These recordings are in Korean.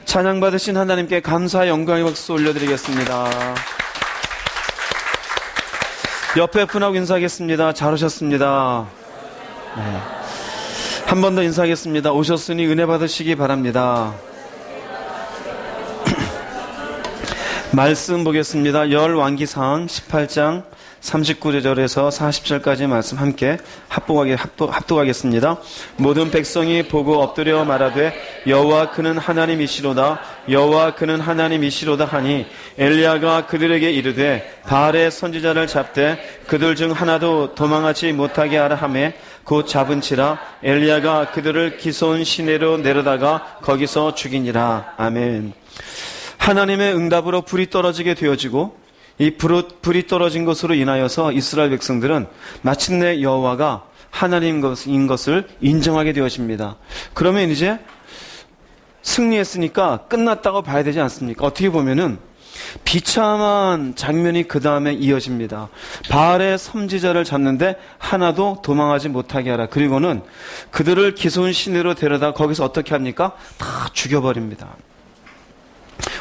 찬양 받으신 하나님께 감사 영광의 박수 올려드리겠습니다. 옆에 분하고 인사하겠습니다. 잘 오셨습니다. 네. 한 번 더 인사하겠습니다. 오셨으니 은혜 받으시기 바랍니다. 말씀 보겠습니다. 열왕기상 18장 39절에서 40절까지 말씀 함께 합독하겠습니다. 모든 백성이 보고 엎드려 말하되 여호와 그는 하나님이시로다 여호와 그는 하나님이시로다 하니 엘리야가 그들에게 이르되 바알의 선지자를 잡되 그들 중 하나도 도망하지 못하게 하라 하매 곧 잡은치라 엘리야가 그들을 기손 시내로 내려다가 거기서 죽이니라. 아멘. 하나님의 응답으로 불이 떨어지게 되어지고 이 불이 떨어진 것으로 인하여서 이스라엘 백성들은 마침내 여호와가 하나님인 것을 인정하게 되어집니다. 그러면 이제 승리했으니까 끝났다고 봐야 되지 않습니까? 어떻게 보면은 비참한 장면이 그 다음에 이어집니다. 바알의 선지자를 잡는데 하나도 도망하지 못하게 하라. 그리고는 그들을 기손 시내로 데려다 거기서 어떻게 합니까? 다 죽여버립니다.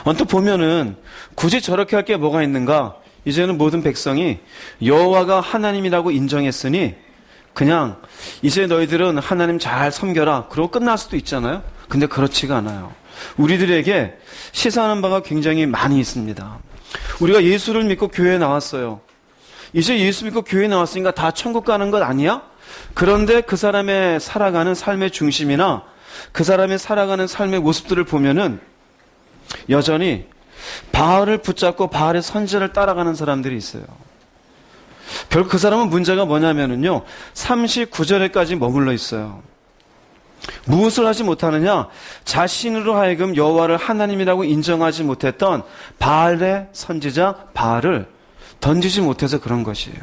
언뜻 보면은 굳이 저렇게 할 게 뭐가 있는가? 이제는 모든 백성이 여호와가 하나님이라고 인정했으니 그냥 이제 너희들은 하나님 잘 섬겨라. 그러고 끝날 수도 있잖아요. 근데 그렇지가 않아요. 우리들에게 시사하는 바가 굉장히 많이 있습니다. 우리가 예수를 믿고 교회에 나왔어요. 이제 예수 믿고 교회에 나왔으니까 다 천국 가는 것 아니야? 그런데 그 사람의 살아가는 삶의 중심이나 그 사람의 살아가는 삶의 모습들을 보면은 여전히 바알을 붙잡고 바알의 선지자를 따라가는 사람들이 있어요. 결국 그 사람은 문제가 뭐냐면은요, 39절에까지 머물러 있어요. 무엇을 하지 못하느냐? 자신으로 하여금 여호와를 하나님이라고 인정하지 못했던 바알의 선지자 바알을 던지지 못해서 그런 것이에요.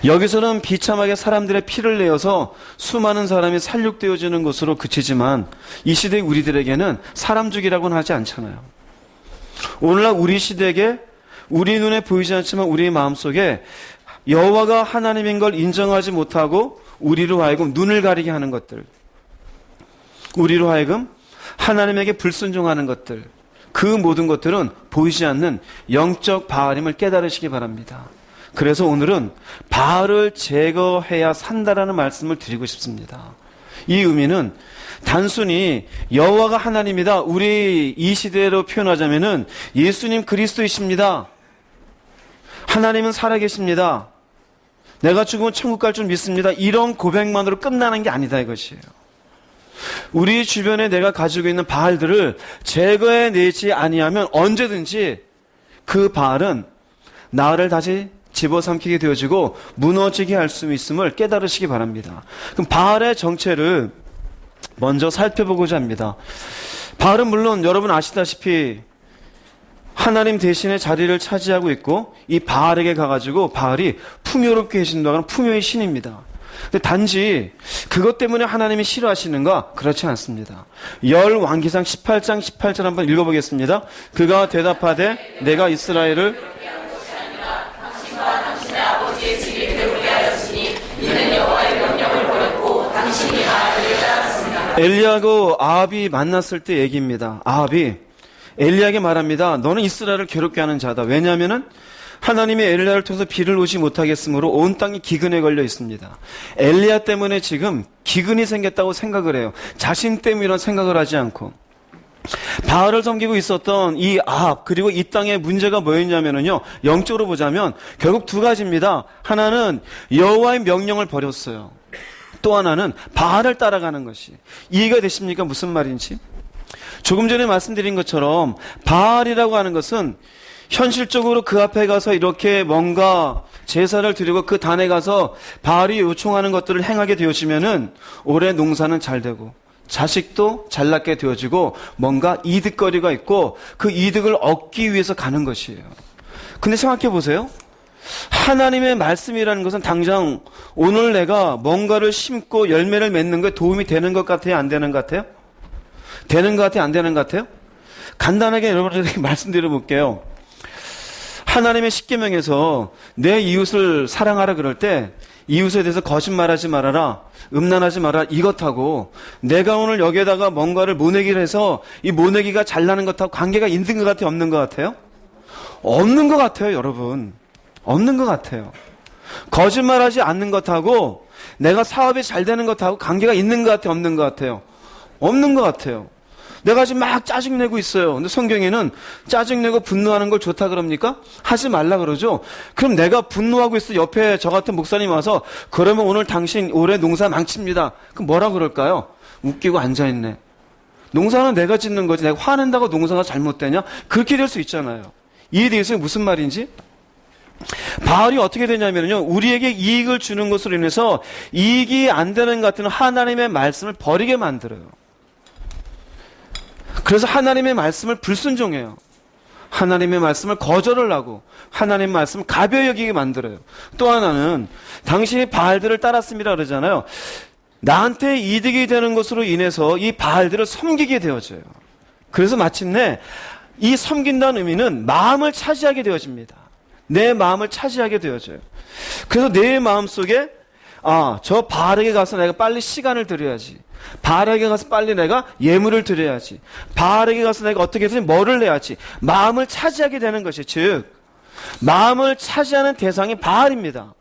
여기서는 비참하게 사람들의 피를 내어서 수많은 사람이 살육되어지는 것으로 그치지만 이 시대의 우리들에게는 사람 죽이라고는 하지 않잖아요. 오늘날 우리 시대에 우리 눈에 보이지 않지만 우리 마음속에 여호와가 하나님인 걸 인정하지 못하고 우리로 하여금 눈을 가리게 하는 것들, 우리로 하여금 하나님에게 불순종하는 것들, 그 모든 것들은 보이지 않는 영적 바알임을 깨달으시기 바랍니다. 그래서 오늘은 바알을 제거해야 산다라는 말씀을 드리고 싶습니다. 이 의미는 단순히 여호와가 하나님이다. 우리 이 시대로 표현하자면은 예수님 그리스도이십니다. 하나님은 살아계십니다. 내가 죽으면 천국 갈 줄 믿습니다. 이런 고백만으로 끝나는 게 아니다 이것이에요. 우리 주변에 내가 가지고 있는 바알들을 제거해내지 아니하면 언제든지 그 바알은 나를 다시 집어삼키게 되어지고 무너지게 할 수 있음을 깨달으시기 바랍니다. 그럼 바알의 정체를 먼저 살펴보고자 합니다. 바알은 물론 여러분 아시다시피 하나님 대신에 자리를 차지하고 있고 이 바알에게 가가지고 바알이 풍요롭게 해준다는 풍요의 신입니다. 근데 단지 그것 때문에 하나님이 싫어하시는가? 그렇지 않습니다. 열왕기상 18장 18절 한번 읽어보겠습니다. 그가 대답하되 내가 이스라엘을 엘리야하고 아합이 만났을 때 얘기입니다. 아합이 엘리야에게 말합니다. 너는 이스라엘을 괴롭게 하는 자다. 왜냐하면은 하나님이 엘리야를 통해서 비를 오지 못하겠으므로 온 땅이 기근에 걸려 있습니다. 엘리야 때문에 지금 기근이 생겼다고 생각을 해요. 자신 때문이라는 생각을 하지 않고. 바알을 섬기고 있었던 이 아합, 그리고 이 땅의 문제가 뭐였냐면요, 영적으로 보자면 결국 두 가지입니다. 하나는 여호와의 명령을 버렸어요. 또 하나는 바알을 따라가는 것이. 이해가 되십니까? 무슨 말인지? 조금 전에 말씀드린 것처럼 바알이라고 하는 것은 현실적으로 그 앞에 가서 이렇게 뭔가 제사를 드리고 그 단에 가서 바알이 요청하는 것들을 행하게 되어지면은 올해 농사는 잘 되고 자식도 잘 낳게 되어지고 뭔가 이득거리가 있고 그 이득을 얻기 위해서 가는 것이에요. 근데 생각해 보세요. 하나님의 말씀이라는 것은 당장 오늘 내가 뭔가를 심고 열매를 맺는 거에 도움이 되는 것 같아요? 안 되는 것 같아요? 되는 것 같아요? 안 되는 것 같아요? 간단하게 여러분들에게 말씀드려 볼게요. 하나님의 십계명에서 내 이웃을 사랑하라 그럴 때 이웃에 대해서 거짓말하지 말아라, 음란하지 말아라, 이것하고 내가 오늘 여기에다가 뭔가를 모내기를 해서 이 모내기가 잘나는 것하고 관계가 있는 것 같아요, 없는 것 같아요? 없는 것 같아요, 여러분. 없는 것 같아요. 거짓말하지 않는 것하고 내가 사업이 잘 되는 것하고 관계가 있는 것 같아요, 없는 것 같아요? 없는 것 같아요. 내가 지금 막 짜증내고 있어요. 근데 성경에는 짜증내고 분노하는 걸 좋다 그럽니까? 하지 말라 그러죠. 그럼 내가 분노하고 있어 옆에 저 같은 목사님 와서 그러면 오늘 당신 올해 농사 망칩니다. 그럼 뭐라 그럴까요? 웃기고 앉아있네. 농사는 내가 짓는 거지 내가 화낸다고 농사가 잘못되냐? 그렇게 될 수 있잖아요. 이에 대해서 무슨 말인지? 바알이 어떻게 되냐면요, 우리에게 이익을 주는 것으로 인해서 이익이 안 되는 것 같은 하나님의 말씀을 버리게 만들어요. 그래서 하나님의 말씀을 불순종해요. 하나님의 말씀을 거절을 하고 하나님의 말씀을 가벼이 여기게 만들어요. 또 하나는 당신이 바알들을 따랐습니다 그러잖아요. 나한테 이득이 되는 것으로 인해서 이 바알들을 섬기게 되어져요. 그래서 마침내 이 섬긴다는 의미는 마음을 차지하게 되어집니다. 내 마음을 차지하게 되어져요. 그래서 내 마음속에 저 바알에게 가서 내가 빨리 시간을 들여야지. 바알에게 가서 빨리 내가 예물을 드려야지. 바알에게 가서 내가 어떻게든 뭐를 내야지. 마음을 차지하게 되는 것이, 즉 마음을 차지하는 대상이 바알입니다.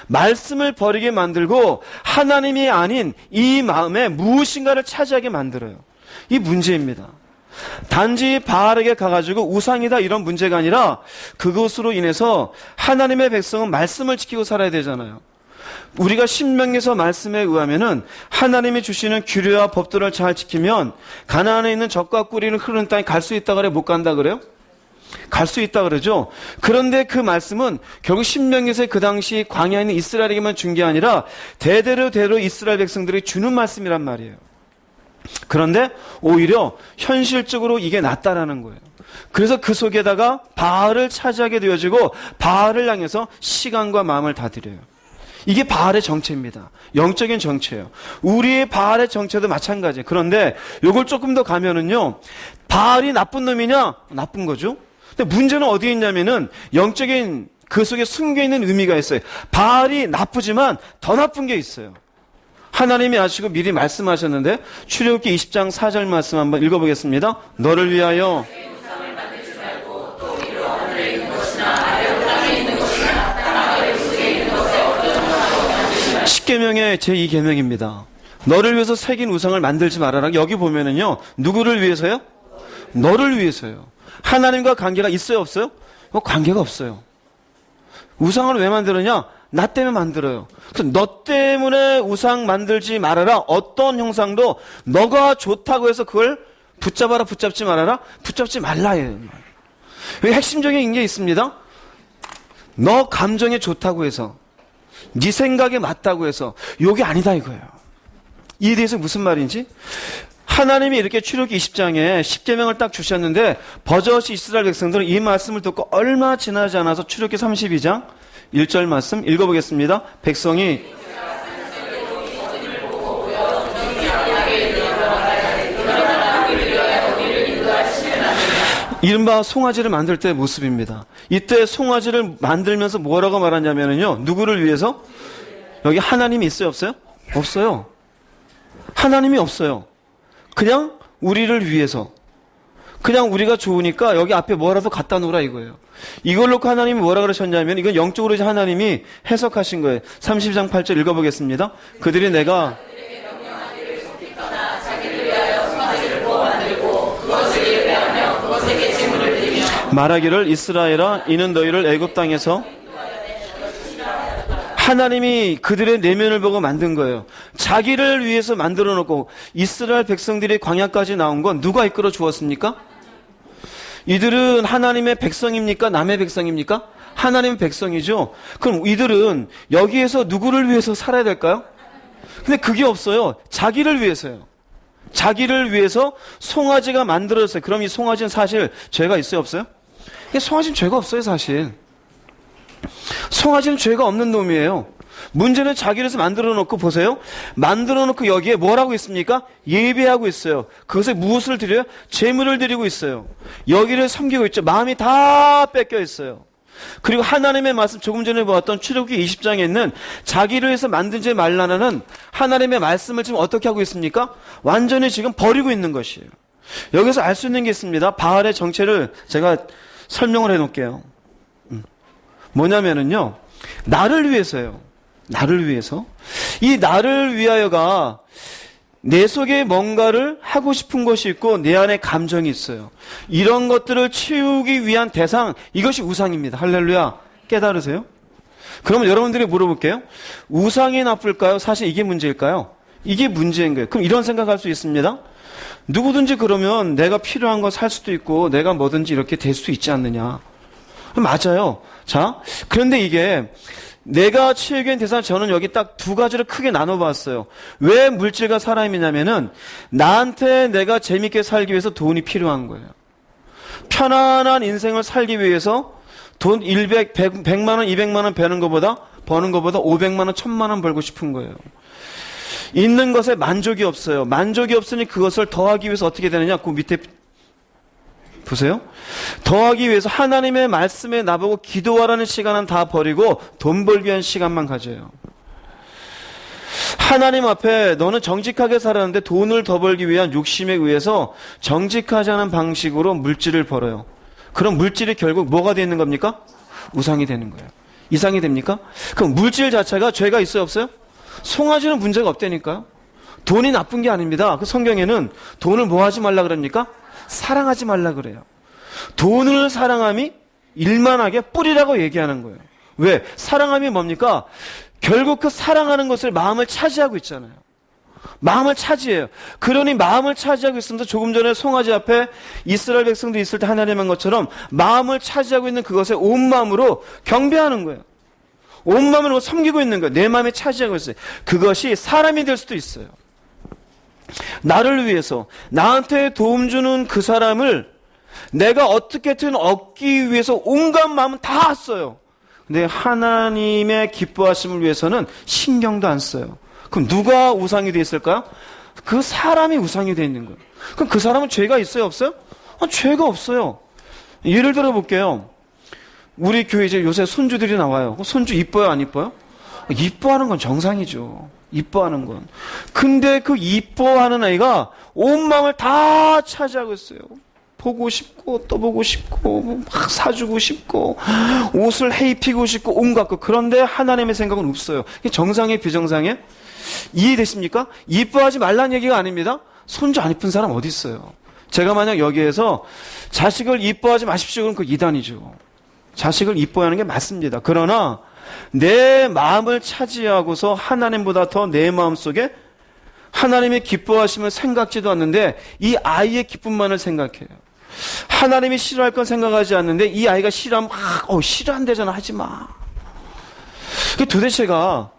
말씀을 버리게 만들고 하나님이 아닌 이 마음에 무엇인가를 차지하게 만들어요. 이 문제입니다. 단지 바알에게 가가지고 우상이다 이런 문제가 아니라 그것으로 인해서 하나님의 백성은 말씀을 지키고 살아야 되잖아요. 우리가 신명기서 말씀에 의하면은 하나님이 주시는 규례와 법도를 잘 지키면 가나안에 있는 젖과 꿀이 흐르는 땅에 갈 수 있다 그래요? 못 간다 그래요? 갈 수 있다 그러죠. 그런데 그 말씀은 결국 신명기서의 그 당시 광야에 있는 이스라엘에게만 준 게 아니라 대대로 이스라엘 백성들이 주는 말씀이란 말이에요. 그런데 오히려 현실적으로 이게 낫다라는 거예요. 그래서 그 속에다가 바알을 차지하게 되어지고 바알을 향해서 시간과 마음을 다 드려요. 이게 바알의 정체입니다. 영적인 정체예요. 우리의 바알의 정체도 마찬가지예요. 그런데 이걸 조금 더 가면은요, 바알이 나쁜 놈이냐? 나쁜 거죠. 근데 문제는 어디에 있냐면은 영적인 그 속에 숨겨있는 의미가 있어요. 바알이 나쁘지만 더 나쁜 게 있어요. 하나님이 아시고 미리 말씀하셨는데 출애굽기 20장 4절 말씀 한번 읽어보겠습니다. 너를 위하여 십계명의 제2계명입니다. 너를 위해서 새긴 우상을 만들지 말아라. 여기 보면은요, 누구를 위해서요? 너를 위해서요. 하나님과 관계가 있어요, 없어요? 관계가 없어요. 우상을 왜 만드느냐? 나 때문에 만들어요. 그래서 너 때문에 우상 만들지 말아라. 어떤 형상도 너가 좋다고 해서 그걸 붙잡아라, 붙잡지 말아라. 붙잡지 말라예요. 여기 핵심적인 게 있습니다. 너 감정에 좋다고 해서, 네 생각에 맞다고 해서 요게 아니다 이거예요. 이에 대해서 무슨 말인지? 하나님이 이렇게 출애굽기 20장에 10계명을 딱 주셨는데 버젓이 이스라엘 백성들은 이 말씀을 듣고 얼마 지나지 않아서 출애굽기 32장 1절 말씀 읽어보겠습니다. 백성이 이른바 송아지를 만들 때의 모습입니다. 이때 송아지를 만들면서 뭐라고 말하냐면요, 누구를 위해서? 여기 하나님이 있어요, 없어요? 없어요. 하나님이 없어요. 그냥 우리를 위해서. 그냥 우리가 좋으니까 여기 앞에 뭐라도 갖다 놓으라 이거예요. 이걸 놓고 하나님이 뭐라 그러셨냐면, 이건 영적으로 하나님이 해석하신 거예요. 30장 8절 읽어보겠습니다. 그들이 내가 말하기를 이스라엘아 이는 너희를 애굽 땅에서 하나님이 그들의 내면을 보고 만든 거예요. 자기를 위해서 만들어 놓고 이스라엘 백성들이 광야까지 나온 건 누가 이끌어 주었습니까? 이들은 하나님의 백성입니까? 남의 백성입니까? 하나님의 백성이죠. 그럼 이들은 여기에서 누구를 위해서 살아야 될까요? 근데 그게 없어요. 자기를 위해서요. 자기를 위해서 송아지가 만들어졌어요. 그럼 이 송아지는 사실 죄가 있어요, 없어요? 송아지는 죄가 없어요, 사실. 송아지는 죄가 없는 놈이에요. 문제는 자기를 위해서 만들어 놓고 보세요. 만들어 놓고 여기에 뭘 하고 있습니까? 예배하고 있어요. 그것에 무엇을 드려요? 재물을 드리고 있어요. 여기를 섬기고 있죠. 마음이 다 뺏겨 있어요. 그리고 하나님의 말씀, 조금 전에 보았던 출애굽기 20장에 있는 자기를 위해서 만들지 말라는 하나님의 말씀을 지금 어떻게 하고 있습니까? 완전히 지금 버리고 있는 것이에요. 여기서 알 수 있는 게 있습니다. 바알의 정체를 제가 설명을 해놓을게요. 뭐냐면은요, 나를 위해서요. 나를 위해서. 이 나를 위하여가 내 속에 뭔가를 하고 싶은 것이 있고 내 안에 감정이 있어요. 이런 것들을 채우기 위한 대상, 이것이 우상입니다. 할렐루야. 깨달으세요? 그러면 여러분들이 물어볼게요. 우상이 나쁠까요? 사실 이게 문제일까요? 이게 문제인 거예요. 그럼 이런 생각할 수 있습니다. 누구든지 그러면 내가 필요한 거 살 수도 있고 내가 뭐든지 이렇게 될 수 있지 않느냐. 맞아요. 자, 그런데 이게 내가 채우기 위한 대상, 저는 여기 딱 두 가지를 크게 나눠봤어요. 왜 물질과 사람이냐면은 나한테 내가 재밌게 살기 위해서 돈이 필요한 거예요. 편안한 인생을 살기 위해서 돈 100만 원, 200만 원 버는 것보다 500만 원, 1000만 원 벌고 싶은 거예요. 있는 것에 만족이 없어요. 만족이 없으니 그것을 더하기 위해서 어떻게 되느냐? 그 밑에 보세요. 더하기 위해서 하나님의 말씀에 나보고 기도하라는 시간은 다 버리고 돈 벌기 위한 시간만 가져요. 하나님 앞에 너는 정직하게 살았는데 돈을 더 벌기 위한 욕심에 의해서 정직하지 않은 방식으로 물질을 벌어요. 그럼 물질이 결국 뭐가 되는 겁니까? 우상이 되는 거예요. 이상이 됩니까? 그럼 물질 자체가 죄가 있어요, 없어요? 송아지는 문제가 없다니까요. 돈이 나쁜 게 아닙니다. 그 성경에는 돈을 뭐 하지 말라 그럽니까? 사랑하지 말라 그래요. 돈을 사랑함이 일만하게 뿌리라고 얘기하는 거예요. 왜? 사랑함이 뭡니까? 결국 그 사랑하는 것을 마음을 차지하고 있잖아요. 마음을 차지해요. 그러니 마음을 차지하고 있으면서 조금 전에 송아지 앞에 이스라엘 백성도 있을 때 하나님 한 것처럼 마음을 차지하고 있는 그것에 온 마음으로 경배하는 거예요. 온 마음으로 섬기고 있는 거예요. 내 마음에 차지하고 있어요. 그것이 사람이 될 수도 있어요. 나를 위해서 나한테 도움 주는 그 사람을 내가 어떻게든 얻기 위해서 온갖 마음은 다 써요. 근데 하나님의 기뻐하심을 위해서는 신경도 안 써요. 그럼 누가 우상이 되어 있을까요? 그 사람이 우상이 되어 있는 거예요. 그럼 그 사람은 죄가 있어요, 없어요? 죄가 없어요. 예를 들어 볼게요. 우리 교회 이제 요새 손주들이 나와요. 손주 이뻐요, 안 이뻐요? 이뻐하는 건 정상이죠. 이뻐하는 건. 근데 그 이뻐하는 아이가 온 마음을 다 차지하고 있어요. 보고 싶고 또 보고 싶고 막 사주고 싶고 옷을 해입히고 싶고 온갖 거. 그런데 하나님의 생각은 없어요. 이게 정상이에요, 비정상이에요? 이해되십니까? 이뻐하지 말라는 얘기가 아닙니다. 손주 안 이쁜 사람 어디 있어요? 제가 만약 여기에서 자식을 이뻐하지 마십시오 그러면 그 이단이죠. 자식을 이뻐하는 게 맞습니다. 그러나 내 마음을 차지하고서 하나님보다 더 내 마음속에 하나님의 기뻐하심을 생각지도 않는데 이 아이의 기쁨만을 생각해요. 하나님이 싫어할 건 생각하지 않는데 이 아이가 싫어하면 싫어한대잖아, 하지 마. 도대체가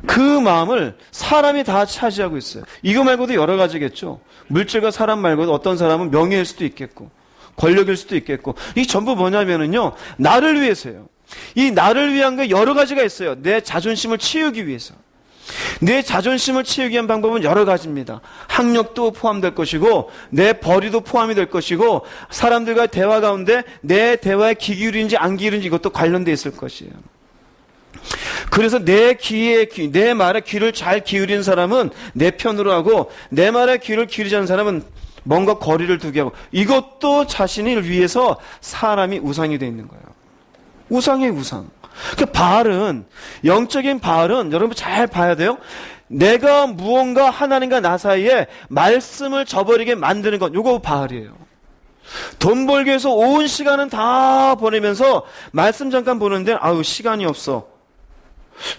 그 마음을 사람이 다 차지하고 있어요. 이거 말고도 여러 가지겠죠. 물질과 사람 말고도 어떤 사람은 명예일 수도 있겠고 권력일 수도 있겠고, 이 전부 뭐냐면은요, 나를 위해서요. 이 나를 위한 게 여러 가지가 있어요. 내 자존심을 채우기 위해서. 내 자존심을 채우기 위한 방법은 여러 가지입니다. 학력도 포함될 것이고 내 벌이도 포함이 될 것이고 사람들과 대화 가운데 내 대화에 귀 기울인지 안 기울인지 이것도 관련돼 있을 것이에요. 그래서 내 말에 귀를 잘 기울이는 사람은 내 편으로 하고 내 말에 귀를 기울이지 않는 사람은 뭔가 거리를 두게 하고, 이것도 자신을 위해서 사람이 우상이 되어 있는 거예요. 우상이에요, 우상. 그 바알은, 영적인 바알은 여러분 잘 봐야 돼요. 내가 무언가 하나님과 나 사이에 말씀을 저버리게 만드는 것, 요거 바알이에요. 돈 벌기 위해서 온 시간은 다 보내면서 말씀 잠깐 보는데 시간이 없어.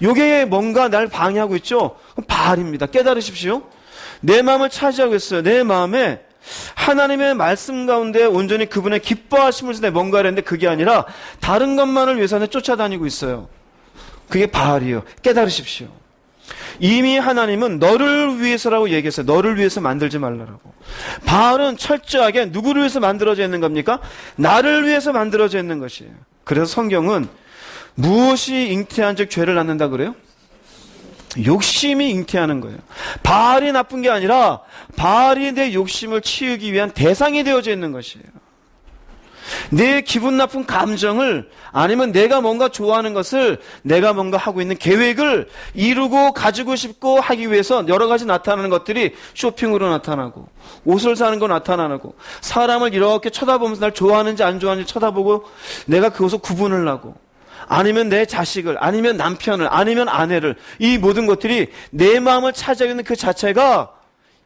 요게 뭔가 날 방해하고 있죠? 그럼 바알입니다. 깨달으십시오. 내 마음을 차지하고 있어요. 내 마음에 하나님의 말씀 가운데 온전히 그분의 기뻐하심을 위해서 뭔가를 했는데 그게 아니라 다른 것만을 위해서는 쫓아다니고 있어요. 그게 바알이에요. 깨달으십시오. 이미 하나님은 너를 위해서라고 얘기했어요. 너를 위해서 만들지 말라라고. 바알은 철저하게 누구를 위해서 만들어져 있는 겁니까? 나를 위해서 만들어져 있는 것이에요. 그래서 성경은 무엇이 잉태한 즉 죄를 낳는다 그래요? 욕심이 잉태하는 거예요. 바알이 나쁜 게 아니라 바알이 내 욕심을 치우기 위한 대상이 되어져 있는 것이에요. 내 기분 나쁜 감정을, 아니면 내가 뭔가 좋아하는 것을, 내가 뭔가 하고 있는 계획을 이루고 가지고 싶고 하기 위해서 여러 가지 나타나는 것들이 쇼핑으로 나타나고, 옷을 사는 거 나타나고, 사람을 이렇게 쳐다보면서 날 좋아하는지 안 좋아하는지 쳐다보고 내가 그것을 구분을 하고, 아니면 내 자식을, 아니면 남편을, 아니면 아내를, 이 모든 것들이 내 마음을 차지하고 있는 그 자체가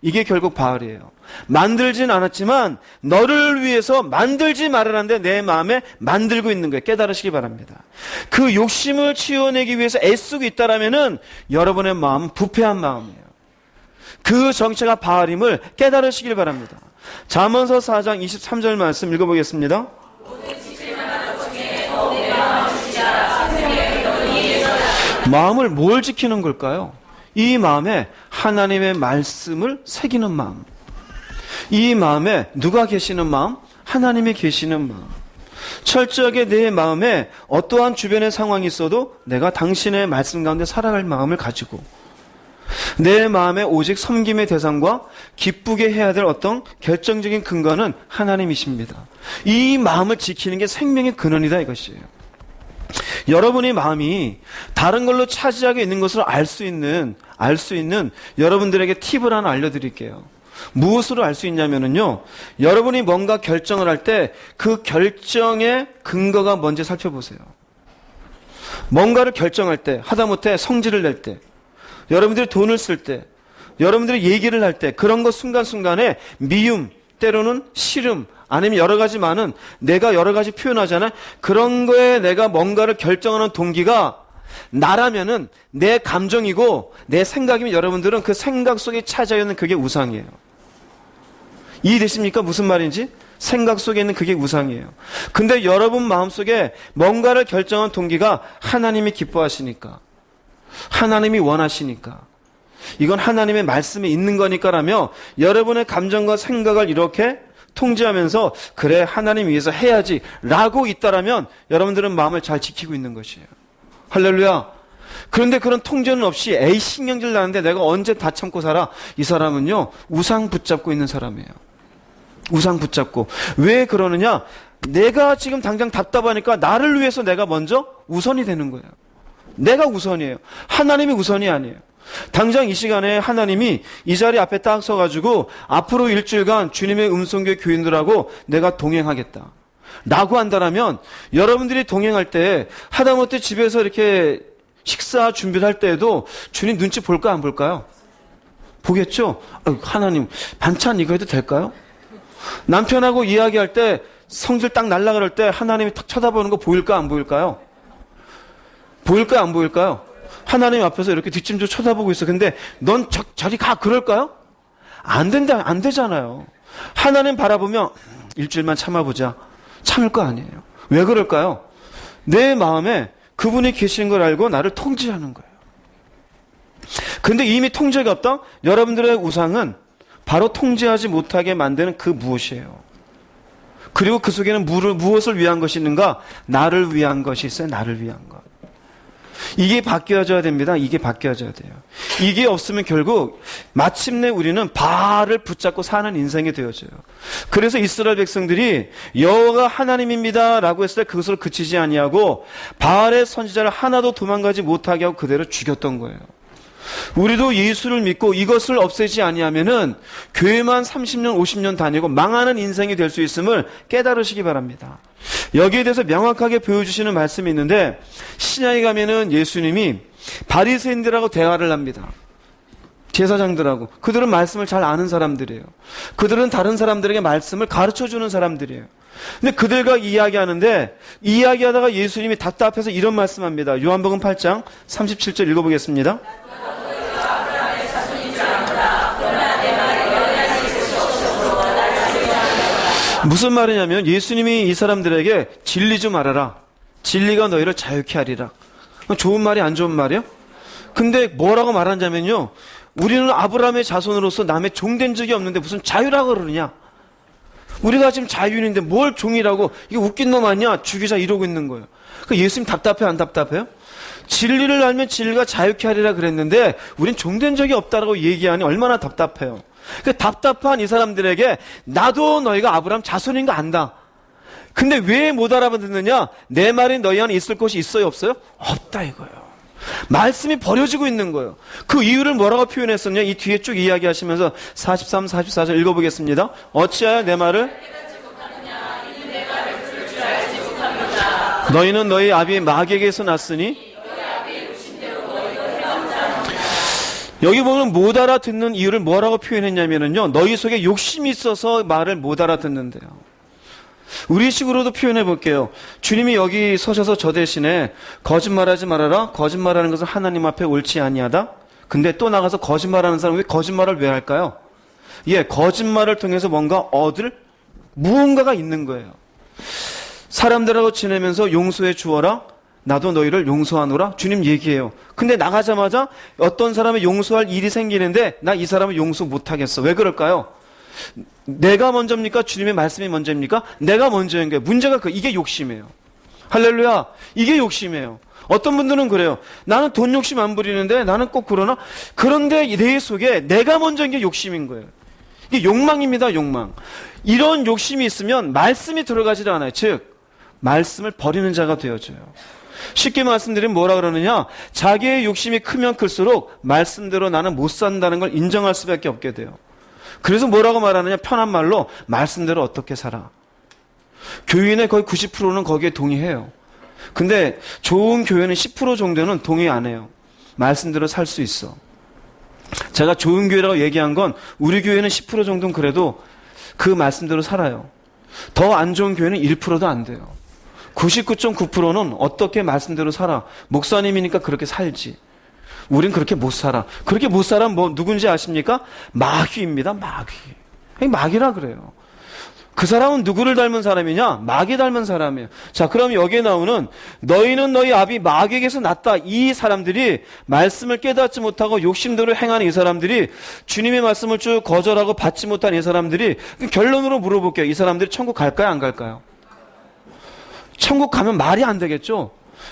이게 결국 바알이에요. 만들진 않았지만 너를 위해서 만들지 말으라는데 내 마음에 만들고 있는 거예요. 깨달으시기 바랍니다. 그 욕심을 치워내기 위해서 애쓰고 있다라면은 여러분의 마음은 부패한 마음이에요. 그 정체가 바알임을 깨달으시길 바랍니다. 잠언서 4장 23절 말씀 읽어보겠습니다. 마음을 뭘 지키는 걸까요? 이 마음에 하나님의 말씀을 새기는 마음. 이 마음에 누가 계시는 마음? 하나님이 계시는 마음. 철저하게 내 마음에 어떠한 주변의 상황이 있어도 내가 당신의 말씀 가운데 살아갈 마음을 가지고, 내 마음에 오직 섬김의 대상과 기쁘게 해야 될 어떤 결정적인 근거는 하나님이십니다. 이 마음을 지키는 게 생명의 근원이다, 이것이에요. 여러분의 마음이 다른 걸로 차지하고 있는 것을 알 수 있는 여러분들에게 팁을 하나 알려드릴게요. 무엇으로 알 수 있냐면요, 여러분이 뭔가 결정을 할 때 그 결정의 근거가 뭔지 살펴보세요. 뭔가를 결정할 때, 하다못해 성질을 낼 때, 여러분들이 돈을 쓸 때, 여러분들이 얘기를 할 때, 그런 것 순간순간에 미움, 때로는 싫음, 아니면 여러 가지 많은, 내가 여러 가지 표현하잖아요. 그런 거에 내가 뭔가를 결정하는 동기가 나라면은 내 감정이고 내 생각이면 여러분들은 그 생각 속에 차지하여 있는 그게 우상이에요. 이해되십니까? 무슨 말인지? 생각 속에 있는 그게 우상이에요. 근데 여러분 마음속에 뭔가를 결정한 동기가 하나님이 기뻐하시니까, 하나님이 원하시니까, 이건 하나님의 말씀에 있는 거니까라며 여러분의 감정과 생각을 이렇게 통제하면서 그래 하나님 위해서 해야지 라고 있다라면 여러분들은 마음을 잘 지키고 있는 것이에요. 할렐루야. 그런데 그런 통제는 없이 에이 신경질 나는데 내가 언제 다 참고 살아, 이 사람은요 우상 붙잡고 있는 사람이에요. 우상 붙잡고. 왜 그러느냐, 내가 지금 당장 답답하니까 나를 위해서 내가 먼저 우선이 되는 거예요. 내가 우선이에요. 하나님이 우선이 아니에요. 당장 이 시간에 하나님이 이 자리 앞에 딱 서가지고 앞으로 일주일간 주님의 음성교회 교인들하고 내가 동행하겠다 라고 한다면, 여러분들이 동행할 때 하다못해 집에서 이렇게 식사 준비를 할 때에도 주님 눈치 볼까 안 볼까요? 보겠죠? 하나님 반찬 이거 해도 될까요? 남편하고 이야기할 때 성질 딱 날라 그럴 때 하나님이 탁 쳐다보는 거 보일까 안 보일까요? 보일까요 안 보일까요? 하나님 앞에서 이렇게 뒷짐지고 쳐다보고 있어. 근데 넌 저리 가, 그럴까요? 안 된다, 안 되잖아요. 하나님 바라보면 일주일만 참아보자. 참을 거 아니에요. 왜 그럴까요? 내 마음에 그분이 계신 걸 알고 나를 통제하는 거예요. 근데 이미 통제가 없다? 여러분들의 우상은 바로 통제하지 못하게 만드는 그 무엇이에요. 그리고 그 속에는 무엇을 위한 것이 있는가? 나를 위한 것이 있어요. 나를 위한 것. 이게 바뀌어져야 됩니다. 이게 바뀌어져야 돼요. 이게 없으면 결국 마침내 우리는 바알을 붙잡고 사는 인생이 되어져요. 그래서 이스라엘 백성들이 여호와가 하나님입니다 라고 했을 때 그것을 그치지 아니하고 바알의 선지자를 하나도 도망가지 못하게 하고 그대로 죽였던 거예요. 우리도 예수를 믿고 이것을 없애지 아니하면은 교회만 30년 50년 다니고 망하는 인생이 될 수 있음을 깨달으시기 바랍니다. 여기에 대해서 명확하게 보여주시는 말씀이 있는데, 신약에 가면은 예수님이 바리새인들하고 대화를 합니다. 제사장들하고. 그들은 말씀을 잘 아는 사람들이에요. 그들은 다른 사람들에게 말씀을 가르쳐주는 사람들이에요. 근데 그들과 이야기하는데, 이야기하다가 예수님이 답답해서 이런 말씀합니다. 요한복음 8장 37절 읽어보겠습니다. 무슨 말이냐면 예수님이 이 사람들에게 진리 좀 알아라. 진리가 너희를 자유케 하리라. 좋은 말이 안 좋은 말이요? 근데 뭐라고 말하냐면요, 우리는 아브라함의 자손으로서 남의 종된 적이 없는데 무슨 자유라고 그러느냐. 우리가 지금 자유인인데 뭘 종이라고, 이게 웃긴 놈 아니야, 죽이자 이러고 있는 거예요. 그러니까 예수님 답답해요 안 답답해요? 진리를 알면 진리가 자유케 하리라 그랬는데 우린 종된 적이 없다라고 얘기하니 얼마나 답답해요. 그 답답한 이 사람들에게 나도 너희가 아브라함 자손인 거 안다. 근데 왜 못 알아듣느냐? 내 말이 너희 안에 있을 것이 있어요, 없어요? 없다 이거예요. 말씀이 버려지고 있는 거예요. 그 이유를 뭐라고 표현했었냐? 이 뒤에 쭉 이야기하시면서 43, 44절 읽어보겠습니다. 어찌하여 내 말을 너희는 너희 아비 마귀에게서 났으니. 여기 보면 못 알아듣는 이유를 뭐라고 표현했냐면요, 너희 속에 욕심이 있어서 말을 못 알아듣는데요. 우리식으로도 표현해 볼게요. 주님이 여기 서셔서 저 대신에 거짓말하지 말아라. 거짓말하는 것은 하나님 앞에 옳지 아니하다. 근데 또 나가서 거짓말하는 사람은 왜 거짓말을 왜 할까요? 예, 거짓말을 통해서 뭔가 얻을 무언가가 있는 거예요. 사람들하고 지내면서 용서해 주어라. 나도 너희를 용서하노라. 주님 얘기해요. 근데 나가자마자 어떤 사람이 용서할 일이 생기는데 나 이 사람을 용서 못하겠어. 왜 그럴까요? 내가 먼저입니까? 주님의 말씀이 먼저입니까? 내가 먼저인 거예요. 문제가 이게 욕심이에요. 할렐루야. 이게 욕심이에요. 어떤 분들은 그래요. 나는 돈 욕심 안 부리는데 나는 꼭 그러나? 그런데 내 속에 내가 먼저인 게 욕심인 거예요. 이게 욕망입니다. 욕망. 이런 욕심이 있으면 말씀이 들어가지도 않아요. 즉 말씀을 버리는 자가 되어져요. 쉽게 말씀드리면 뭐라 그러느냐? 자기의 욕심이 크면 클수록 말씀대로 나는 못 산다는 걸 인정할 수밖에 없게 돼요. 그래서 뭐라고 말하느냐? 편한 말로 말씀대로 어떻게 살아. 교인의 거의 90%는 거기에 동의해요. 근데 좋은 교회는 10% 정도는 동의 안 해요. 말씀대로 살 수 있어. 제가 좋은 교회라고 얘기한 건 우리 교회는 10% 정도는 그래도 그 말씀대로 살아요. 더 안 좋은 교회는 1%도 안 돼요. 99.9%는 어떻게 말씀대로 살아. 목사님이니까 그렇게 살지. 우린 그렇게 못 살아. 그렇게 못 살아 뭐 누군지 아십니까? 마귀입니다. 마귀. 마귀라 그래요. 그 사람은 누구를 닮은 사람이냐? 마귀 닮은 사람이에요. 자, 그럼 여기에 나오는 너희는 너희 아비 마귀에게서 났다. 이 사람들이 말씀을 깨닫지 못하고 욕심대로 행하는 이 사람들이 주님의 말씀을 쭉 거절하고 받지 못한 이 사람들이 결론으로 물어볼게요. 이 사람들이 천국 갈까요? 안 갈까요? 천국 가면 말이 안 되겠죠?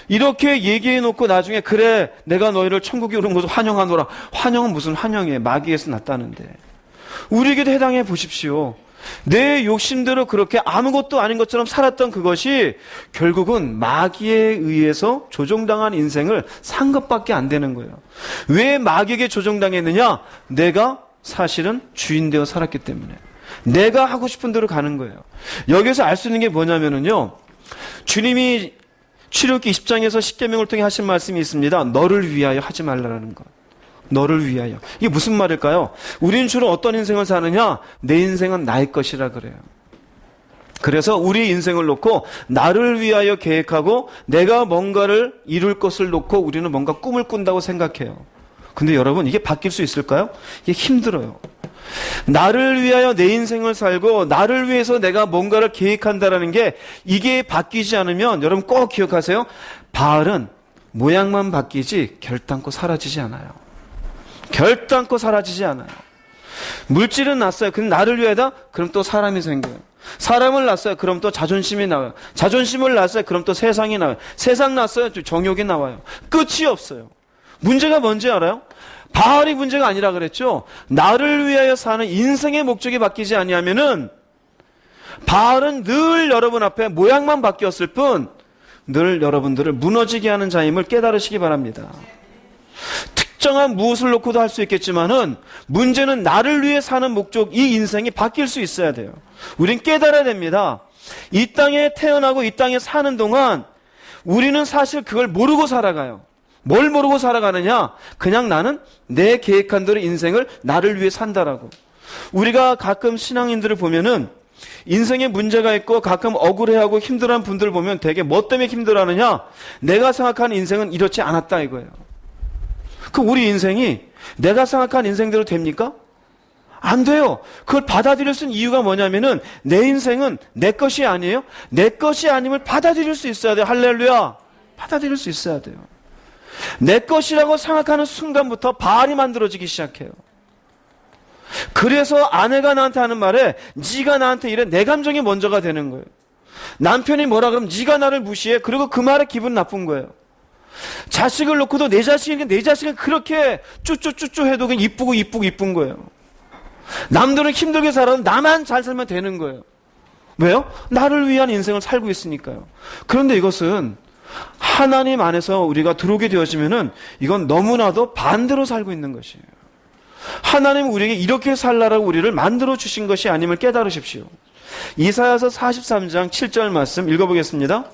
이렇게 얘기해놓고 나중에 그래 내가 너희를 천국에 오른 것을 환영하노라. 환영은 무슨 환영이에요? 마귀에서 났다는데. 우리에게도 해당해 보십시오. 내 욕심대로 그렇게 아무것도 아닌 것처럼 살았던 그것이 결국은 마귀에 의해서 조종당한 인생을 산 것밖에 안 되는 거예요. 왜 마귀에게 조종당했느냐? 내가 사실은 주인 되어 살았기 때문에. 내가 하고 싶은 대로 가는 거예요. 여기서 알 수 있는 게 뭐냐면요, 주님이 출애굽기 20장에서 십계명을 통해 하신 말씀이 있습니다. 너를 위하여 하지 말라라는 것. 너를 위하여. 이게 무슨 말일까요? 우리는 주로 어떤 인생을 사느냐? 내 인생은 나의 것이라 그래요. 그래서 우리 인생을 놓고 나를 위하여 계획하고 내가 뭔가를 이룰 것을 놓고 우리는 뭔가 꿈을 꾼다고 생각해요. 근데 여러분 이게 바뀔 수 있을까요? 이게 힘들어요. 나를 위하여 내 인생을 살고 나를 위해서 내가 뭔가를 계획한다라는 게 이게 바뀌지 않으면 여러분 꼭 기억하세요. 바알은 모양만 바뀌지 결단코 사라지지 않아요. 결단코 사라지지 않아요. 물질은 났어요. 근데 나를 위하다? 그럼 또 사람이 생겨요. 사람을 낳았어요. 그럼 또 자존심이 나와요. 자존심을 낳았어요. 그럼 또 세상이 나와요. 세상 낳았어요. 정욕이 나와요. 끝이 없어요. 문제가 뭔지 알아요? 바알이 문제가 아니라 그랬죠. 나를 위하여 사는 인생의 목적이 바뀌지 아니하면은 바알은 늘 여러분 앞에 모양만 바뀌었을 뿐 늘 여러분들을 무너지게 하는 자임을 깨달으시기 바랍니다. 특정한 무엇을 놓고도 할 수 있겠지만은 문제는 나를 위해 사는 목적, 이 인생이 바뀔 수 있어야 돼요. 우린 깨달아야 됩니다. 이 땅에 태어나고 이 땅에 사는 동안 우리는 사실 그걸 모르고 살아가요. 뭘 모르고 살아가느냐? 그냥 나는 내 계획한 대로 인생을 나를 위해 산다라고. 우리가 가끔 신앙인들을 보면은 인생에 문제가 있고 가끔 억울해하고 힘들어하는 분들을 보면 되게 뭐 때문에 힘들어하느냐? 내가 생각하는 인생은 이렇지 않았다 이거예요. 그 우리 인생이 내가 생각한 인생대로 됩니까? 안 돼요. 그걸 받아들일 수 있는 이유가 뭐냐면은 내 인생은 내 것이 아니에요. 내 것이 아님을 받아들일 수 있어야 돼요. 할렐루야. 받아들일 수 있어야 돼요. 내 것이라고 생각하는 순간부터 바알이 만들어지기 시작해요. 그래서 아내가 나한테 하는 말에 네가 나한테 이래, 내 감정이 먼저가 되는 거예요. 남편이 뭐라 그러면 네가 나를 무시해. 그리고 그 말에 기분 나쁜 거예요. 자식을 놓고도 내 자식은 그렇게 쭈쭈쭈쭈 해도 그냥 이쁜 거예요. 남들은 힘들게 살아도 나만 잘 살면 되는 거예요. 왜요? 나를 위한 인생을 살고 있으니까요. 그런데 이것은 하나님 안에서 우리가 들어오게 되어지면은 이건 너무나도 반대로 살고 있는 것이에요. 하나님은 우리에게 이렇게 살라라고 우리를 만들어 주신 것이 아님을 깨달으십시오. 이사야서 43장 7절 말씀 읽어보겠습니다.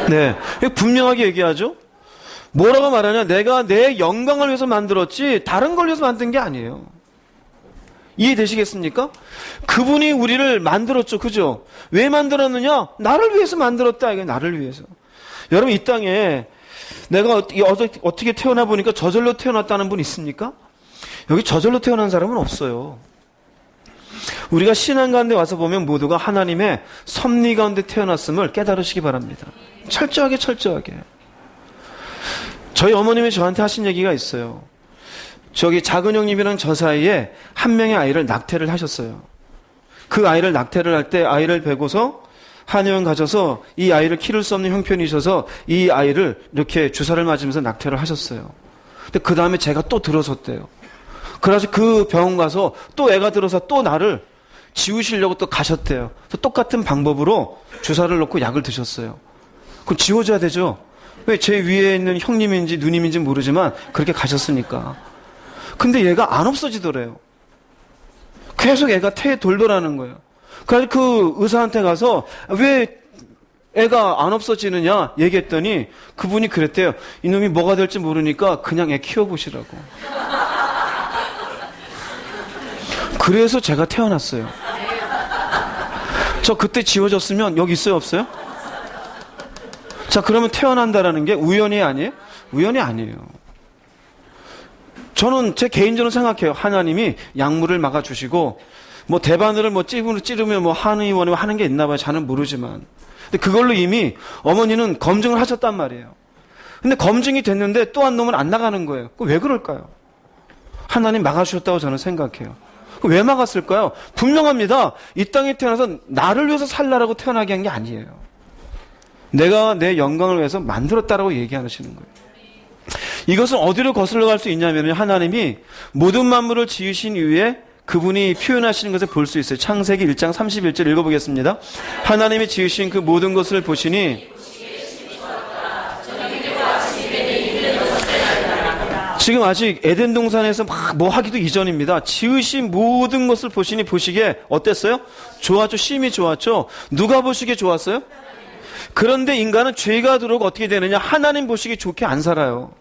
네, 분명하게 얘기하죠. 뭐라고 말하냐? 내가 내 영광을 위해서 만들었지 다른 걸 위해서 만든 게 아니에요. 이해되시겠습니까? 그분이 우리를 만들었죠. 그죠? 왜 만들었느냐? 나를 위해서 만들었다. 이게 나를 위해서. 여러분, 이 땅에 내가 어떻게 태어나 보니까 저절로 태어났다는 분 있습니까? 여기 저절로 태어난 사람은 없어요. 우리가 신앙 가운데 와서 보면 모두가 하나님의 섭리 가운데 태어났음을 깨달으시기 바랍니다. 철저하게. 저희 어머님이 저한테 하신 얘기가 있어요. 저기 작은 형님이랑 저 사이에 한 명의 아이를 낙태를 하셨어요. 그 아이를 낙태를 할 때 아이를 베고서 한의원 가셔서 이 아이를 키울 수 없는 형편이셔서 이 아이를 이렇게 주사를 맞으면서 낙태를 하셨어요. 근데 그 다음에 제가 또 들어섰대요. 그래서 그 병원 가서 또 애가 들어서 또 나를 지우시려고 또 가셨대요. 그래서 똑같은 방법으로 주사를 놓고 약을 드셨어요. 그럼 지워줘야 되죠. 왜? 제 위에 있는 형님인지 누님인지 모르지만 그렇게 가셨으니까. 근데 얘가 안 없어지더래요. 계속 애가 태에 돌더라는 거예요. 그래서 그 의사한테 가서 왜 애가 안 없어지느냐 얘기했더니 그분이 그랬대요. 이놈이 뭐가 될지 모르니까 그냥 애 키워보시라고. 그래서 제가 태어났어요. 저 그때 지워졌으면 여기 있어요, 없어요? 자, 그러면 태어난다라는 게 우연이 아니에요? 우연이 아니에요. 저는 제 개인적으로 생각해요. 하나님이 약물을 막아주시고 뭐 대바늘을 뭐 찌르면 뭐 한의원에 하는 게 있나 봐요. 저는 모르지만. 근데 그걸로 이미 어머니는 검증을 하셨단 말이에요. 근데 검증이 됐는데 또 한 놈은 안 나가는 거예요. 왜 그럴까요? 하나님 막아주셨다고 저는 생각해요. 왜 막았을까요? 분명합니다. 이 땅에 태어나서 나를 위해서 살라라고 태어나게 한 게 아니에요. 내가 내 영광을 위해서 만들었다라고 얘기하시는 거예요. 이것은 어디로 거슬러 갈 수 있냐면 하나님이 모든 만물을 지으신 이후에 그분이 표현하시는 것을 볼 수 있어요. 창세기 1장 31절 읽어보겠습니다. 하나님이 지으신 그 모든 것을 보시니 지금 아직 에덴 동산에서 막 뭐 하기도 이전입니다. 지으신 모든 것을 보시니 보시기에 어땠어요? 좋았죠. 심히 좋았죠. 누가 보시기에 좋았어요? 그런데 인간은 죄가 들어오고 어떻게 되느냐? 하나님 보시기 좋게 안 살아요.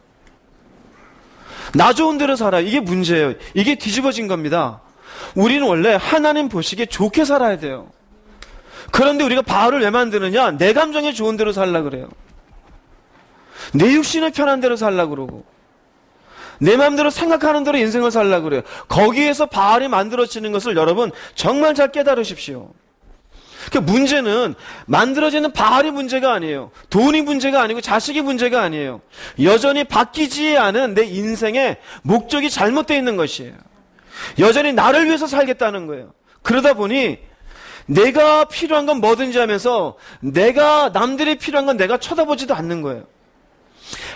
나 좋은 대로 살아요. 이게 문제예요. 이게 뒤집어진 겁니다. 우리는 원래 하나님 보시기에 좋게 살아야 돼요. 그런데 우리가 바울을 왜 만드느냐? 내 감정에 좋은 대로 살라 그래요. 내 육신에 편한 대로 살라 그러고 내 마음대로 생각하는 대로 인생을 살라 그래요. 거기에서 바알이 만들어지는 것을 여러분 정말 잘 깨달으십시오. 그 문제는 만들어지는 바알이 문제가 아니에요. 돈이 문제가 아니고 자식이 문제가 아니에요. 여전히 바뀌지 않은 내 인생의 목적이 잘못되어 있는 것이에요. 여전히 나를 위해서 살겠다는 거예요. 그러다 보니 내가 필요한 건 뭐든지 하면서 내가 남들이 필요한 건 내가 쳐다보지도 않는 거예요.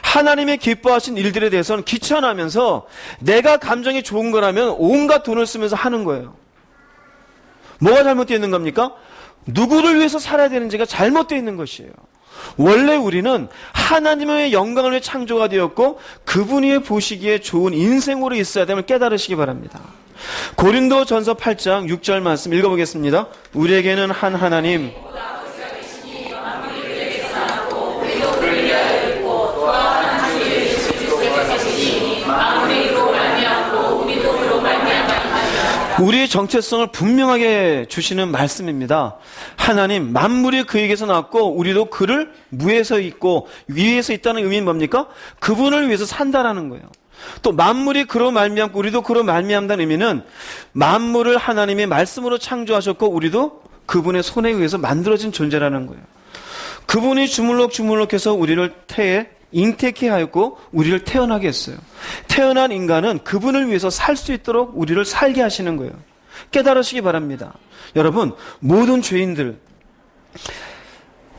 하나님의 기뻐하신 일들에 대해서는 귀찮아하면서 내가 감정이 좋은 거라면 온갖 돈을 쓰면서 하는 거예요. 뭐가 잘못되어 있는 겁니까? 누구를 위해서 살아야 되는지가 잘못되어 있는 것이에요. 원래 우리는 하나님의 영광을 위해 창조가 되었고 그분이 보시기에 좋은 인생으로 있어야 됨을 깨달으시기 바랍니다. 고린도전서 8장 6절 말씀 읽어보겠습니다. 우리에게는 한 하나님 우리의 정체성을 분명하게 주시는 말씀입니다. 하나님, 만물이 그에게서 나왔고 우리도 그를 무에서 있고 위에서 있다는 의미는 뭡니까? 그분을 위해서 산다라는 거예요. 또 만물이 그로 말미암고 우리도 그로 말미암다는 의미는 만물을 하나님의 말씀으로 창조하셨고 우리도 그분의 손에 의해서 만들어진 존재라는 거예요. 그분이 주물럭주물럭해서 우리를 태에 잉태케 하였고 우리를 태어나게 했어요. 태어난 인간은 그분을 위해서 살 수 있도록 우리를 살게 하시는 거예요. 깨달으시기 바랍니다. 여러분, 모든 죄인들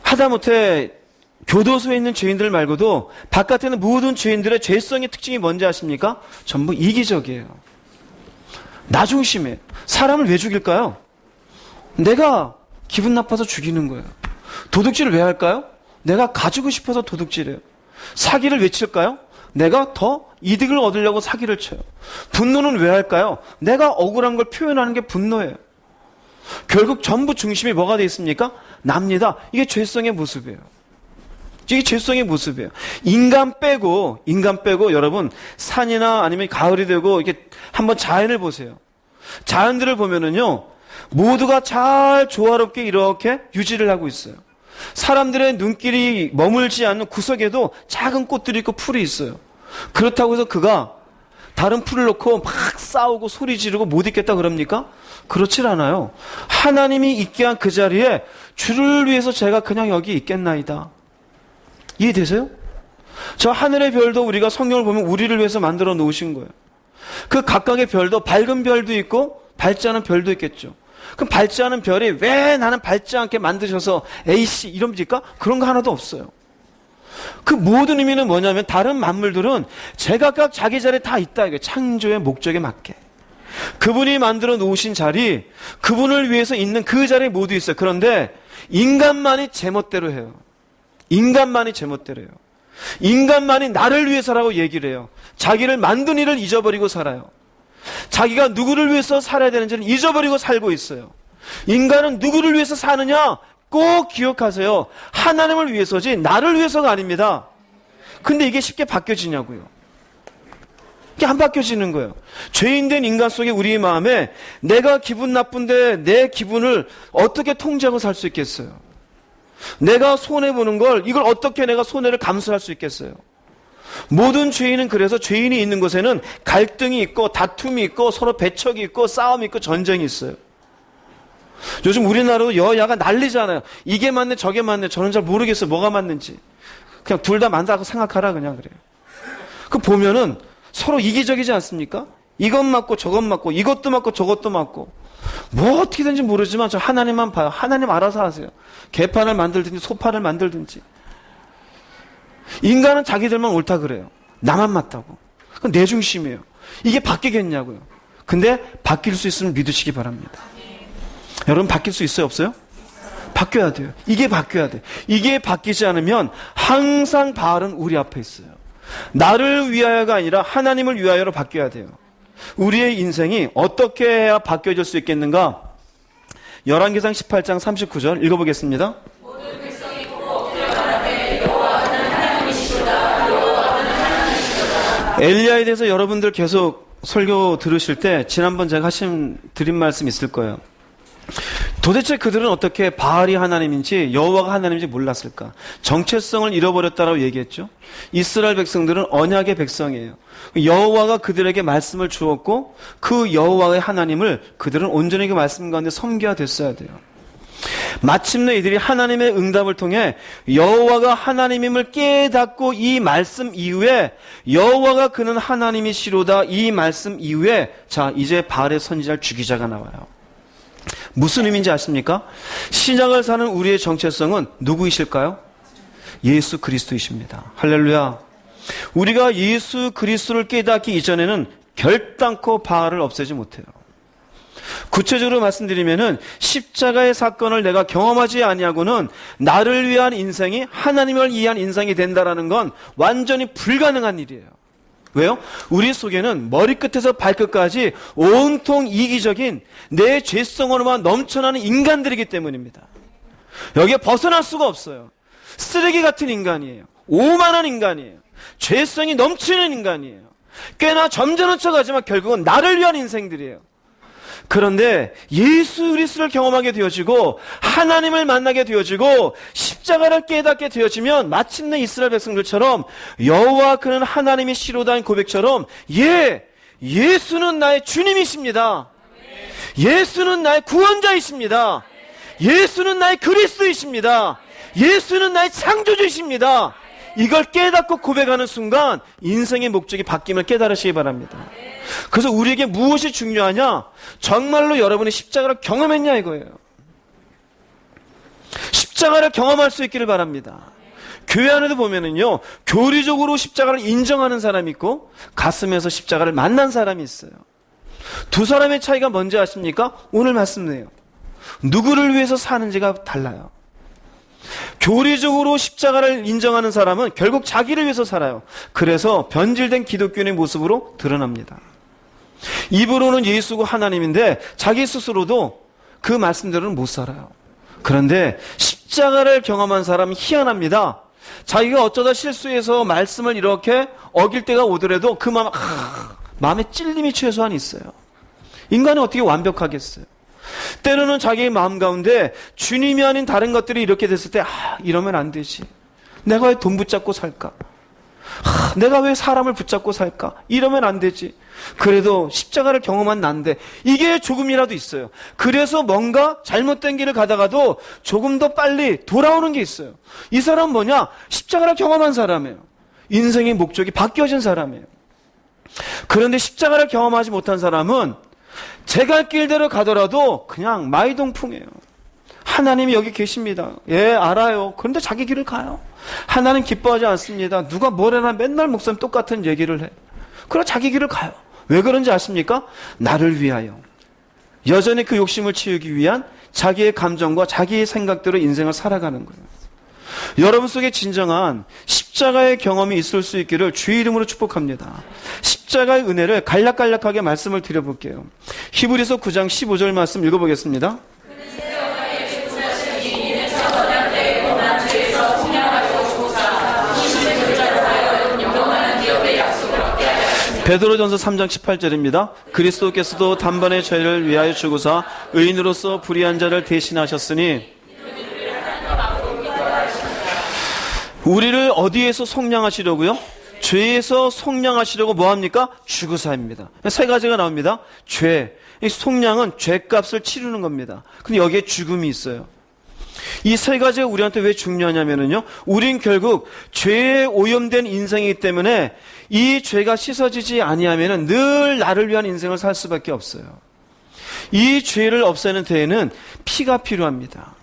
하다못해 교도소에 있는 죄인들 말고도 바깥에 있는 모든 죄인들의 죄성의 특징이 뭔지 아십니까? 전부 이기적이에요. 나 중심이에요. 사람을 왜 죽일까요? 내가 기분 나빠서 죽이는 거예요. 도둑질을 왜 할까요? 내가 가지고 싶어서 도둑질해요. 사기를 왜 칠까요? 내가 더 이득을 얻으려고 사기를 쳐요. 분노는 왜 할까요? 내가 억울한 걸 표현하는 게 분노예요. 결국 전부 중심이 뭐가 되어 있습니까? 납니다. 이게 죄성의 모습이에요. 이게 죄성의 모습이에요. 인간 빼고 여러분 산이나 아니면 가을이 되고 이렇게 한번 자연을 보세요. 자연들을 보면은요, 모두가 잘 조화롭게 이렇게 유지를 하고 있어요. 사람들의 눈길이 머물지 않는 구석에도 작은 꽃들이 있고 풀이 있어요. 그렇다고 해서 그가 다른 풀을 놓고 막 싸우고 소리 지르고 못 있겠다 그럽니까? 그렇질 않아요. 하나님이 있게 한 그 자리에 주를 위해서 제가 그냥 여기 있겠나이다. 이해되세요? 저 하늘의 별도 우리가 성경을 보면 우리를 위해서 만들어 놓으신 거예요. 그 각각의 별도 밝은 별도 있고 밝지 않은 별도 있겠죠. 그럼 밝지 않은 별이 왜 나는 밝지 않게 만드셔서 A씨 이럽니까? 그런 거 하나도 없어요. 그 모든 의미는 뭐냐면 다른 만물들은 제각각 자기 자리에 다 있다. 이게 창조의 목적에 맞게. 그분이 만들어 놓으신 자리, 그분을 위해서 있는 그 자리에 모두 있어요. 그런데 인간만이 제멋대로 해요. 인간만이 제멋대로 해요. 인간만이 나를 위해서라고 얘기를 해요. 자기를 만든 이를 잊어버리고 살아요. 자기가 누구를 위해서 살아야 되는지를 잊어버리고 살고 있어요. 인간은 누구를 위해서 사느냐? 꼭 기억하세요. 하나님을 위해서지 나를 위해서가 아닙니다. 근데 이게 쉽게 바뀌어지냐고요. 이게 안 바뀌어지는 거예요. 죄인된 인간 속에 우리 마음에 내가 기분 나쁜데 내 기분을 어떻게 통제하고 살 수 있겠어요? 내가 손해보는 걸 이걸 어떻게 내가 손해를 감수할 수 있겠어요? 모든 죄인은 그래서 죄인이 있는 곳에는 갈등이 있고 다툼이 있고 서로 배척이 있고 싸움이 있고 전쟁이 있어요. 요즘 우리나라도 여야가 난리잖아요. 이게 맞네 저게 맞네 저는 잘 모르겠어요. 뭐가 맞는지. 그냥 둘 다 맞다고 생각하라 그냥 그래요. 그 보면은 서로 이기적이지 않습니까? 이것 맞고 저것 맞고 이것도 맞고 저것도 맞고 뭐 어떻게 되는지 모르지만 저 하나님만 봐요. 하나님 알아서 하세요. 개판을 만들든지 소판을 만들든지. 인간은 자기들만 옳다 그래요. 나만 맞다고. 그건 내 중심이에요. 이게 바뀌겠냐고요. 근데 바뀔 수 있으면 믿으시기 바랍니다. 여러분 바뀔 수 있어요 없어요? 바뀌어야 돼요. 이게 바뀌어야 돼요. 이게 바뀌지 않으면 항상 바알은 우리 앞에 있어요. 나를 위하여가 아니라 하나님을 위하여로 바뀌어야 돼요. 우리의 인생이 어떻게 해야 바뀌어질 수 있겠는가? 열왕기상 18장 39절 읽어보겠습니다. 엘리야에 대해서 여러분들 계속 설교 들으실 때 지난번 제가 드린 말씀 있을 거예요. 도대체 그들은 어떻게 바알이 하나님인지 여호와가 하나님인지 몰랐을까? 정체성을 잃어버렸다라고 얘기했죠. 이스라엘 백성들은 언약의 백성이에요. 여호와가 그들에게 말씀을 주었고 그 여호와의 하나님을 그들은 온전히 그 말씀 가운데 섬겨야 됐어야 돼요. 마침내 이들이 하나님의 응답을 통해 여호와가 하나님임을 깨닫고 이 말씀 이후에 여호와가 그는 하나님이시로다 이 말씀 이후에 자 이제 바알의 선지자를 죽이자가 나와요. 무슨 의미인지 아십니까? 신약을 사는 우리의 정체성은 누구이실까요? 예수 그리스도이십니다. 할렐루야. 우리가 예수 그리스도를 깨닫기 이전에는 결단코 바알을 없애지 못해요. 구체적으로 말씀드리면은 십자가의 사건을 내가 경험하지 아니하고는 나를 위한 인생이 하나님을 위한 인생이 된다라는 건 완전히 불가능한 일이에요. 왜요? 우리 속에는 머리끝에서 발끝까지 온통 이기적인 내 죄성으로만 넘쳐나는 인간들이기 때문입니다. 여기에 벗어날 수가 없어요. 쓰레기 같은 인간이에요. 오만한 인간이에요. 죄성이 넘치는 인간이에요. 꽤나 점잖은 척하지만 결국은 나를 위한 인생들이에요. 그런데 예수 그리스도를 경험하게 되어지고 하나님을 만나게 되어지고 십자가를 깨닫게 되어지면 마침내 이스라엘 백성들처럼 여호와 그는 하나님이시로다는 고백처럼 예수는 나의 주님이십니다. 예수는 나의 구원자이십니다. 예수는 나의 그리스도이십니다. 예수는 나의 창조주이십니다. 이걸 깨닫고 고백하는 순간 인생의 목적이 바뀜을 깨달으시기 바랍니다. 그래서 우리에게 무엇이 중요하냐? 정말로 여러분이 십자가를 경험했냐 이거예요. 십자가를 경험할 수 있기를 바랍니다. 교회 안에도 보면은요, 교리적으로 십자가를 인정하는 사람이 있고 가슴에서 십자가를 만난 사람이 있어요. 두 사람의 차이가 뭔지 아십니까? 오늘 말씀이에요. 누구를 위해서 사는지가 달라요. 교리적으로 십자가를 인정하는 사람은 결국 자기를 위해서 살아요. 그래서 변질된 기독교인의 모습으로 드러납니다. 입으로는 예수고 하나님인데 자기 스스로도 그 말씀대로는 못 살아요. 그런데 십자가를 경험한 사람은 희한합니다. 자기가 어쩌다 실수해서 말씀을 이렇게 어길 때가 오더라도 그 마음에 찔림이 최소한 있어요. 인간은 어떻게 완벽하겠어요? 때로는 자기의 마음 가운데 주님이 아닌 다른 것들이 이렇게 됐을 때 이러면 안 되지. 내가 왜 돈 붙잡고 살까? 내가 왜 사람을 붙잡고 살까? 이러면 안 되지. 그래도 십자가를 경험한 난데 이게 조금이라도 있어요. 그래서 뭔가 잘못된 길을 가다가도 조금 더 빨리 돌아오는 게 있어요. 이 사람은 뭐냐? 십자가를 경험한 사람이에요. 인생의 목적이 바뀌어진 사람이에요. 그런데 십자가를 경험하지 못한 사람은 제 갈 길대로 가더라도 그냥 마이동풍이에요. 하나님이 여기 계십니다. 예, 알아요. 그런데 자기 길을 가요. 하나님 기뻐하지 않습니다. 누가 뭐래나 맨날 목사님 똑같은 얘기를 해. 그럼 자기 길을 가요. 왜 그런지 아십니까? 나를 위하여. 여전히 그 욕심을 채우기 위한 자기의 감정과 자기의 생각대로 인생을 살아가는 거예요. 여러분 속에 진정한 십자가의 경험이 있을 수 있기를 주의 이름으로 축복합니다. 십자가의 은혜를 간략간략하게 말씀을 드려볼게요. 히브리서 9장 15절 말씀 읽어보겠습니다. 베드로전서 3장 18절입니다. 그리스도께서도 단번에 저희를 위하여 죽으사 의인으로서 불의한 자를 대신하셨으니 우리를 어디에서 속량하시려고요? 죄에서 속량하시려고 뭐합니까? 죽으사입니다. 세 가지가 나옵니다. 죄, 이 속량은 죄값을 치르는 겁니다. 근데 여기에 죽음이 있어요. 이 세 가지가 우리한테 왜 중요하냐면요, 우린 결국 죄에 오염된 인생이기 때문에 이 죄가 씻어지지 아니하면은 늘 나를 위한 인생을 살 수밖에 없어요. 이 죄를 없애는 데에는 피가 필요합니다.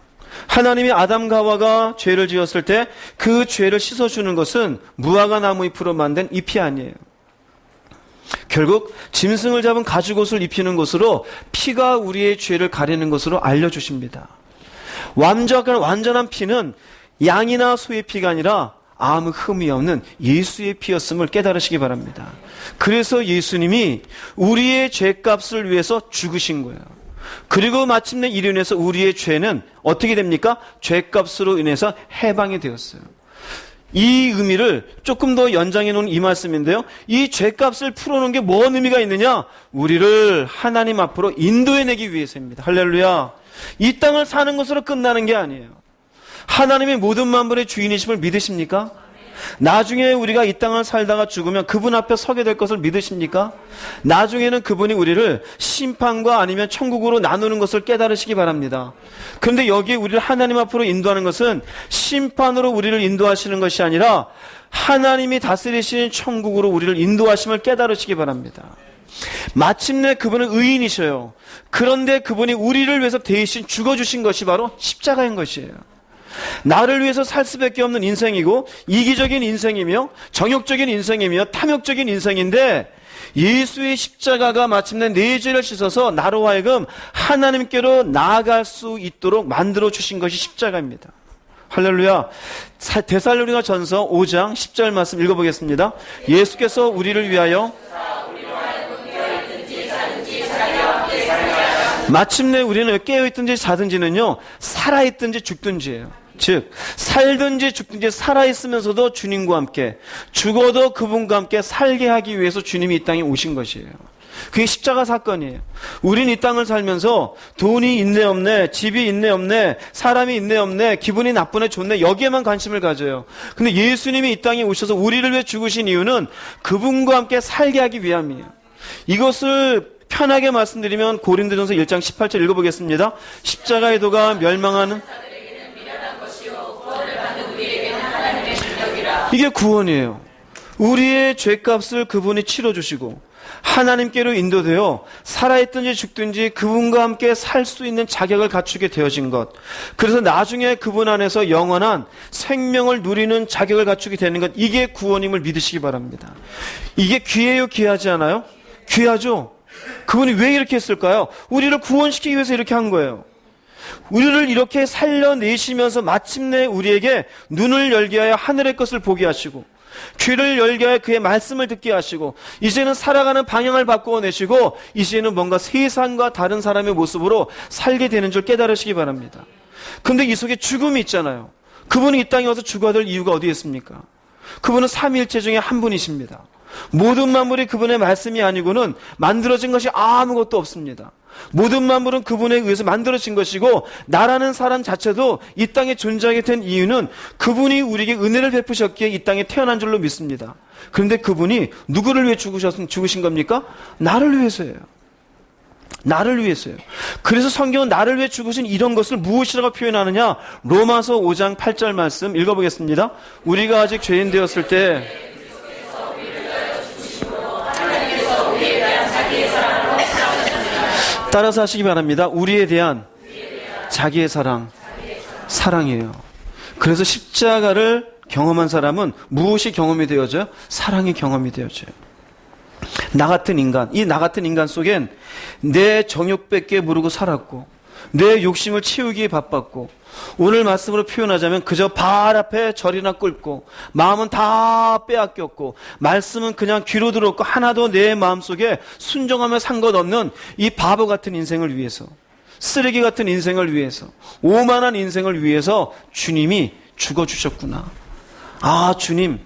하나님이 아담과 하와가 죄를 지었을 때 그 죄를 씻어주는 것은 무화과 나무 잎으로 만든 잎이 아니에요. 결국 짐승을 잡은 가죽옷을 입히는 것으로 피가 우리의 죄를 가리는 것으로 알려주십니다. 완전한 피는 양이나 소의 피가 아니라 아무 흠이 없는 예수의 피였음을 깨달으시기 바랍니다. 그래서 예수님이 우리의 죄값을 위해서 죽으신 거예요. 그리고 마침내 이로 인해서 우리의 죄는 어떻게 됩니까? 죄값으로 인해서 해방이 되었어요. 이 의미를 조금 더 연장해 놓은 이 말씀인데요, 이 죄값을 풀어놓은 게 뭔 의미가 있느냐? 우리를 하나님 앞으로 인도해내기 위해서입니다. 할렐루야. 이 땅을 사는 것으로 끝나는 게 아니에요. 하나님의 모든 만물의 주인이심을 믿으십니까? 나중에 우리가 이 땅을 살다가 죽으면 그분 앞에 서게 될 것을 믿으십니까? 나중에는 그분이 우리를 심판과 아니면 천국으로 나누는 것을 깨달으시기 바랍니다. 그런데 여기에 우리를 하나님 앞으로 인도하는 것은 심판으로 우리를 인도하시는 것이 아니라 하나님이 다스리시는 천국으로 우리를 인도하심을 깨달으시기 바랍니다. 마침내 그분은 의인이셔요. 그런데 그분이 우리를 위해서 대신 죽어주신 것이 바로 십자가인 것이에요. 나를 위해서 살 수밖에 없는 인생이고 이기적인 인생이며 정욕적인 인생이며 탐욕적인 인생인데, 예수의 십자가가 마침내 내 죄를 씻어서 나로 하여금 하나님께로 나아갈 수 있도록 만들어 주신 것이 십자가입니다. 할렐루야. 데살로니가 전서 5장 10절 말씀 읽어보겠습니다. 예수께서 우리를 위하여 마침내 우리는 깨어있든지 자든지는요, 살아있든지 죽든지예요. 즉 살든지 죽든지 살아있으면서도 주님과 함께, 죽어도 그분과 함께 살게 하기 위해서 주님이 이 땅에 오신 것이에요. 그게 십자가 사건이에요. 우린 이 땅을 살면서 돈이 있네 없네, 집이 있네 없네, 사람이 있네 없네, 기분이 나쁘네 좋네, 여기에만 관심을 가져요. 근데 예수님이 이 땅에 오셔서 우리를 위해 죽으신 이유는 그분과 함께 살게 하기 위함이에요. 이것을 편하게 말씀드리면 고린도전서 1장 18절 읽어보겠습니다. 십자가의 도가 멸망하는, 이게 구원이에요. 우리의 죄값을 그분이 치러주시고 하나님께로 인도되어 살아있든지 죽든지 그분과 함께 살 수 있는 자격을 갖추게 되어진 것. 그래서 나중에 그분 안에서 영원한 생명을 누리는 자격을 갖추게 되는 것. 이게 구원임을 믿으시기 바랍니다. 이게 귀해요, 귀하지 않아요? 귀하죠? 그분이 왜 이렇게 했을까요? 우리를 구원시키기 위해서 이렇게 한 거예요. 우리를 이렇게 살려내시면서 마침내 우리에게 눈을 열게 하여 하늘의 것을 보게 하시고 귀를 열게 하여 그의 말씀을 듣게 하시고 이제는 살아가는 방향을 바꾸어 내시고 이제는 뭔가 세상과 다른 사람의 모습으로 살게 되는 줄 깨달으시기 바랍니다. 근데 이 속에 죽음이 있잖아요. 그분이 이 땅에 와서 죽어야 될 이유가 어디에 있습니까? 그분은 삼위일체 중에 한 분이십니다. 모든 만물이 그분의 말씀이 아니고는 만들어진 것이 아무것도 없습니다. 모든 만물은 그분에 의해서 만들어진 것이고 나라는 사람 자체도 이 땅에 존재하게 된 이유는 그분이 우리에게 은혜를 베푸셨기에 이 땅에 태어난 줄로 믿습니다. 그런데 그분이 누구를 위해 죽으신 겁니까? 나를 위해서예요. 나를 위해서요. 그래서 성경은 나를 위해 죽으신 이런 것을 무엇이라고 표현하느냐? 로마서 5장 8절 말씀 읽어보겠습니다. 우리가 아직 죄인 되었을 때 따라서 하시기 바랍니다. 우리에 대한 자기의 사랑이에요. 그래서 십자가를 경험한 사람은 무엇이 경험이 되어져요? 사랑이 경험이 되어져요. 나 같은 인간, 이 나 같은 인간 속엔 내 정욕밖에 모르고 살았고 내 욕심을 채우기에 바빴고 오늘 말씀으로 표현하자면 그저 발 앞에 절이나 꿇고 마음은 다 빼앗겼고 말씀은 그냥 귀로 들었고 하나도 내 마음속에 순종하며 산 것 없는 이 바보 같은 인생을 위해서 쓰레기 같은 인생을 위해서 오만한 인생을 위해서 주님이 죽어주셨구나. 아, 주님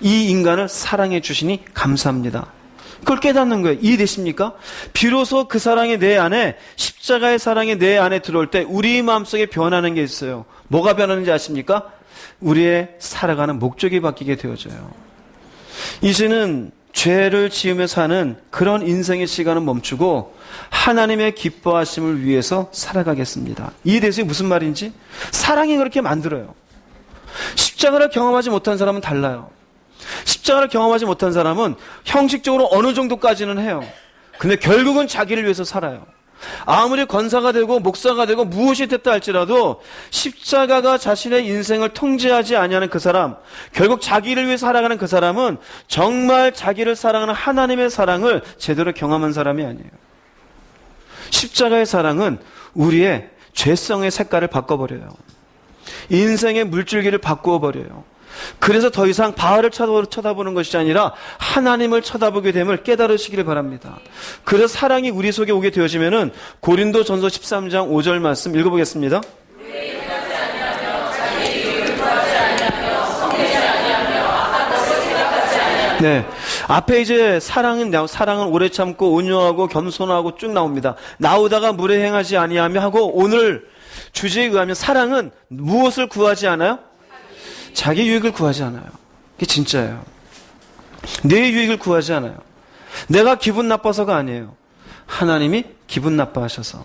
이 인간을 사랑해 주시니 감사합니다. 그걸 깨닫는 거예요. 이해되십니까? 비로소 그 사랑이 내 안에, 십자가의 사랑이 내 안에 들어올 때 우리 마음속에 변하는 게 있어요. 뭐가 변하는지 아십니까? 우리의 살아가는 목적이 바뀌게 되어져요. 이제는 죄를 지으며 사는 그런 인생의 시간은 멈추고 하나님의 기뻐하심을 위해서 살아가겠습니다. 이해되세요? 무슨 말인지? 사랑이 그렇게 만들어요. 십자가를 경험하지 못한 사람은 달라요. 십자가를 경험하지 못한 사람은 형식적으로 어느 정도까지는 해요. 근데 결국은 자기를 위해서 살아요. 아무리 권사가 되고 목사가 되고 무엇이 됐다 할지라도 십자가가 자신의 인생을 통제하지 아니하는 그 사람, 결국 자기를 위해 살아가는 그 사람은 정말 자기를 사랑하는 하나님의 사랑을 제대로 경험한 사람이 아니에요. 십자가의 사랑은 우리의 죄성의 색깔을 바꿔버려요. 인생의 물줄기를 바꾸어 버려요. 그래서 더 이상 바알을 쳐다보는 것이 아니라 하나님을 쳐다보게 됨을 깨달으시기를 바랍니다. 그래서 사랑이 우리 속에 오게 되어지면은 고린도전서 13장 5절 말씀 읽어보겠습니다. 네, 앞에 이제 사랑은 오래 참고 온유하고 겸손하고 쭉 나옵니다. 나오다가 물에 행하지 아니하며 하고 오늘 주제에 의하면 사랑은 무엇을 구하지 않아요? 자기 유익을 구하지 않아요. 그게 진짜예요. 내 유익을 구하지 않아요. 내가 기분 나빠서가 아니에요. 하나님이 기분 나빠하셔서.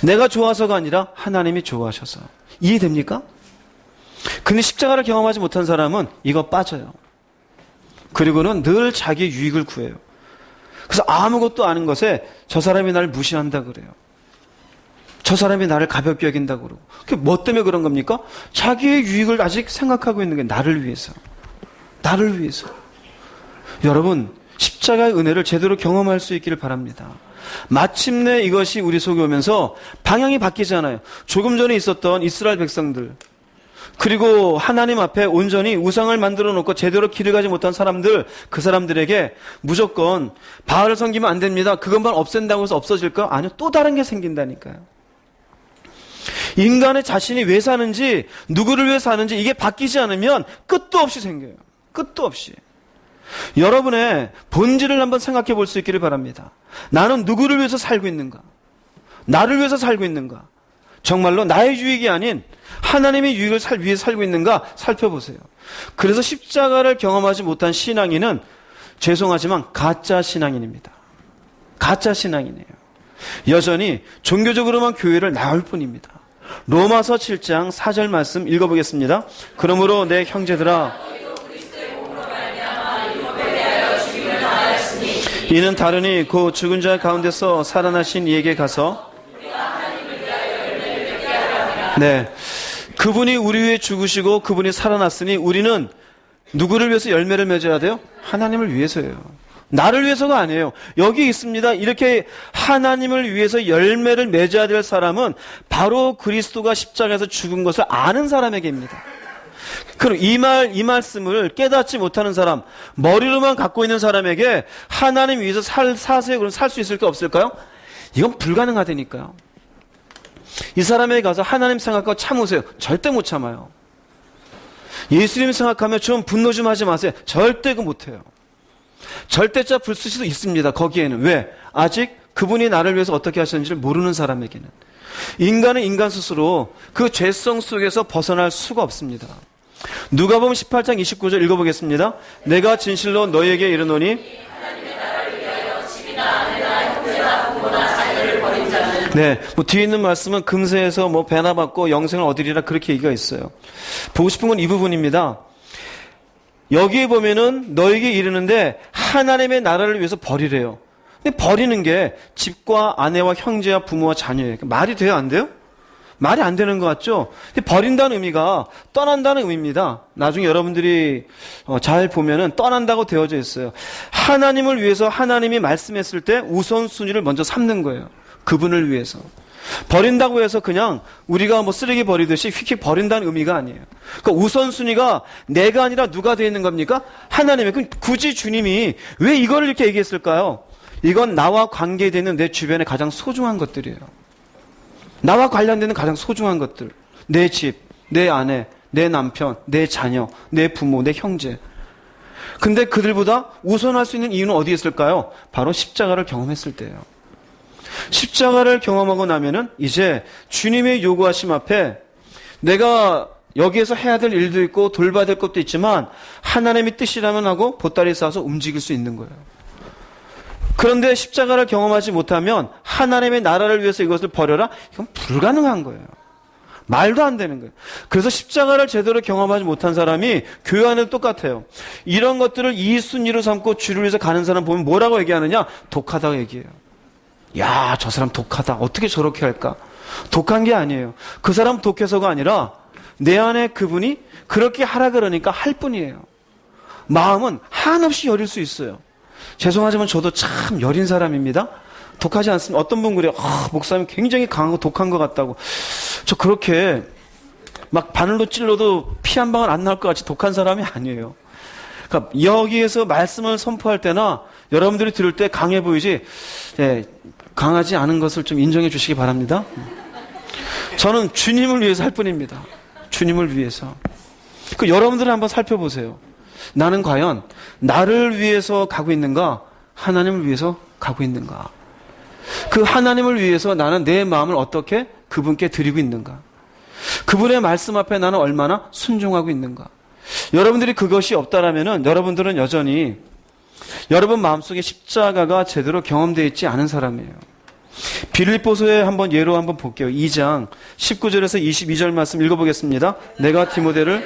내가 좋아서가 아니라 하나님이 좋아하셔서. 이해됩니까? 근데 십자가를 경험하지 못한 사람은 이거 빠져요. 그리고는 늘 자기 유익을 구해요. 그래서 아무것도 아닌 것에 저 사람이 나를 무시한다 그래요. 저 사람이 나를 가볍게 여긴다고 그러고. 그게 뭐 때문에 그런 겁니까? 자기의 유익을 아직 생각하고 있는 게 나를 위해서. 나를 위해서. 여러분, 십자가의 은혜를 제대로 경험할 수 있기를 바랍니다. 마침내 이것이 우리 속에 오면서 방향이 바뀌잖아요. 조금 전에 있었던 이스라엘 백성들, 그리고 하나님 앞에 온전히 우상을 만들어 놓고 제대로 길을 가지 못한 사람들, 그 사람들에게 무조건 바알을 섬기면 안 됩니다. 그것만 없앤다고 해서 없어질까? 아니요. 또 다른 게 생긴다니까요. 인간의 자신이 왜 사는지, 누구를 위해 사는지 이게 바뀌지 않으면 끝도 없이 생겨요. 끝도 없이. 여러분의 본질을 한번 생각해 볼 수 있기를 바랍니다. 나는 누구를 위해서 살고 있는가? 나를 위해서 살고 있는가? 정말로 나의 유익이 아닌 하나님의 유익을 위해 살고 있는가 살펴보세요. 그래서 십자가를 경험하지 못한 신앙인은 죄송하지만 가짜 신앙인입니다. 가짜 신앙이네요. 여전히 종교적으로만 교회를 나올 뿐입니다. 로마서 7장 4절 말씀 읽어보겠습니다. 그러므로 내 형제들아, 이는 다르니 그 죽은 자 가운데서 살아나신 이에게 가서 네, 그분이 우리 위해 죽으시고 그분이 살아났으니 우리는 누구를 위해서 열매를 맺어야 돼요? 하나님을 위해서예요. 나를 위해서가 아니에요. 여기 있습니다. 이렇게 하나님을 위해서 열매를 맺어야 될 사람은 바로 그리스도가 십자가에서 죽은 것을 아는 사람에게입니다. 그럼 이 말씀을 깨닫지 못하는 사람, 머리로만 갖고 있는 사람에게 하나님 위해서 사세요. 그럼 살 수 있을까 없을까요? 이건 불가능하다니까요. 이 사람에게 가서 하나님 생각하고 참으세요. 절대 못 참아요. 예수님 생각하면 좀 분노 좀 하지 마세요. 절대 못해요. 절대자 불수시도 있습니다. 거기에는. 왜? 아직 그분이 나를 위해서 어떻게 하셨는지를 모르는 사람에게는. 인간은 인간 스스로 그 죄성 속에서 벗어날 수가 없습니다. 누가복음 18장 29절 읽어보겠습니다. 내가 진실로 너희에게 이르노니 네, 뭐 뒤에 있는 말씀은 금세에서 뭐 배나 받고 영생을 얻으리라 그렇게 얘기가 있어요. 보고 싶은 건 이 부분입니다. 여기에 보면은 너에게 이르는데 하나님의 나라를 위해서 버리래요. 근데 버리는 게 집과 아내와 형제와 부모와 자녀예요. 말이 돼요, 안 돼요? 말이 안 되는 것 같죠? 근데 버린다는 의미가 떠난다는 의미입니다. 나중에 여러분들이 잘 보면은 떠난다고 되어져 있어요. 하나님을 위해서 하나님이 말씀했을 때 우선순위를 먼저 삼는 거예요. 그분을 위해서. 버린다고 해서 그냥 우리가 뭐 쓰레기 버리듯이 휙휙 버린다는 의미가 아니에요. 그러니까 우선순위가 내가 아니라 누가 되어 있는 겁니까? 하나님의. 그럼 굳이 주님이 왜 이걸 이렇게 얘기했을까요? 이건 나와 관계되는 내 주변의 가장 소중한 것들이에요. 나와 관련되는 가장 소중한 것들. 내 집, 내 아내, 내 남편, 내 자녀, 내 부모, 내 형제. 근데 그들보다 우선할 수 있는 이유는 어디에 있을까요? 바로 십자가를 경험했을 때예요. 십자가를 경험하고 나면은 이제 주님의 요구하심 앞에 내가 여기에서 해야 될 일도 있고 돌봐야 될 것도 있지만 하나님의 뜻이라면 하고 보따리 싸서 움직일 수 있는 거예요. 그런데 십자가를 경험하지 못하면 하나님의 나라를 위해서 이것을 버려라? 이건 불가능한 거예요. 말도 안 되는 거예요. 그래서 십자가를 제대로 경험하지 못한 사람이 교회 안에도 똑같아요. 이런 것들을 이순위로 삼고 주를 위해서 가는 사람 보면 뭐라고 얘기하느냐? 독하다고 얘기해요. 야, 저 사람 독하다. 어떻게 저렇게 할까? 독한 게 아니에요. 그 사람 독해서가 아니라 내 안에 그분이 그렇게 하라 그러니까 할 뿐이에요. 마음은 한없이 여릴 수 있어요. 죄송하지만 저도 참 여린 사람입니다. 독하지 않습니다. 어떤 분 그래요. 목사님 굉장히 강하고 독한 것 같다고. 저 그렇게 막 바늘로 찔러도 피 한 방울 안 나올 것 같이 독한 사람이 아니에요. 그러니까 여기에서 말씀을 선포할 때나 여러분들이 들을 때 강해 보이지, 예, 강하지 않은 것을 좀 인정해 주시기 바랍니다. 저는 주님을 위해서 할 뿐입니다. 주님을 위해서. 그 여러분들은 한번 살펴보세요. 나는 과연 나를 위해서 가고 있는가? 하나님을 위해서 가고 있는가? 그 하나님을 위해서 나는 내 마음을 어떻게 그분께 드리고 있는가? 그분의 말씀 앞에 나는 얼마나 순종하고 있는가? 여러분들이 그것이 없다라면은 여러분들은 여전히 여러분 마음속에 십자가가 제대로 경험되어 있지 않은 사람이에요. 빌립보서에 한번 예로 한번 볼게요. 2장 19절에서 22절 말씀 읽어보겠습니다. 내가 디모데를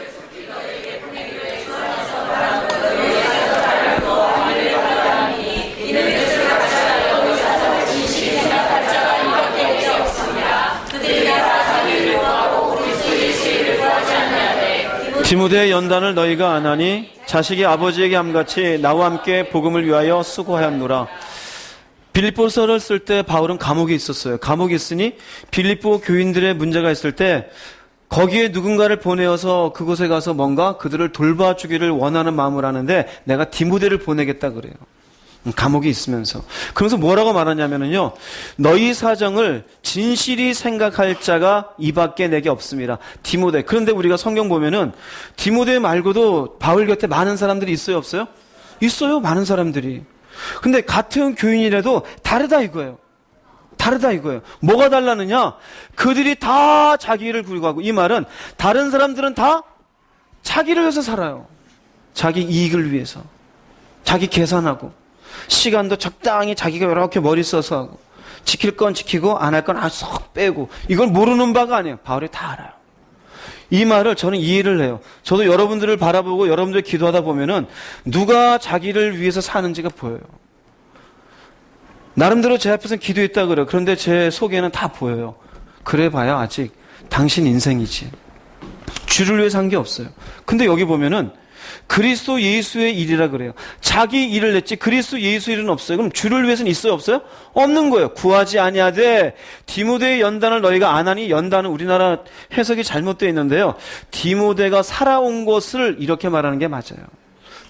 디모데의 연단을 너희가 아나니 자식이 아버지에게 함같이 나와 함께 복음을 위하여 수고하였노라. 빌립보서를 쓸 때 바울은 감옥에 있었어요. 감옥에 있으니 빌립보 교인들의 문제가 있을 때 거기에 누군가를 보내어서 그곳에 가서 뭔가 그들을 돌봐주기를 원하는 마음을 하는데 내가 디모데를 보내겠다 그래요. 감옥에 있으면서. 그러면서 뭐라고 말하냐면요. 너희 사정을 진실이 생각할 자가 이 밖에 내게 없습니다. 디모데. 그런데 우리가 성경 보면은 디모데 말고도 바울 곁에 많은 사람들이 있어요, 없어요? 있어요, 많은 사람들이. 근데 같은 교인이라도 다르다 이거예요. 다르다 이거예요. 뭐가 달라느냐? 그들이 다 자기를 구하고, 이 말은 다른 사람들은 다 자기를 위해서 살아요. 자기 이익을 위해서. 자기 계산하고. 시간도 적당히 자기가 이렇게 머리 써서 하고 지킬 건 지키고 안 할 건 아주 쏙 빼고 이걸 모르는 바가 아니에요. 바울이 다 알아요. 이 말을 저는 이해를 해요. 저도 여러분들을 바라보고 여러분들 기도하다 보면은 누가 자기를 위해서 사는지가 보여요. 나름대로 제 앞에서는 기도했다 그래요. 그런데 제 속에는 다 보여요. 그래 봐야 아직 당신 인생이지. 주를 위해 산 게 없어요. 근데 여기 보면은 그리스도 예수의 일이라 그래요. 자기 일을 냈지 그리스도 예수 일은 없어요. 그럼 주를 위해서는 있어요, 없어요? 없는 거예요. 구하지 아니하되 디모데의 연단을 너희가 안 하니, 연단은 우리나라 해석이 잘못되어 있는데요. 디모데가 살아온 것을 이렇게 말하는 게 맞아요.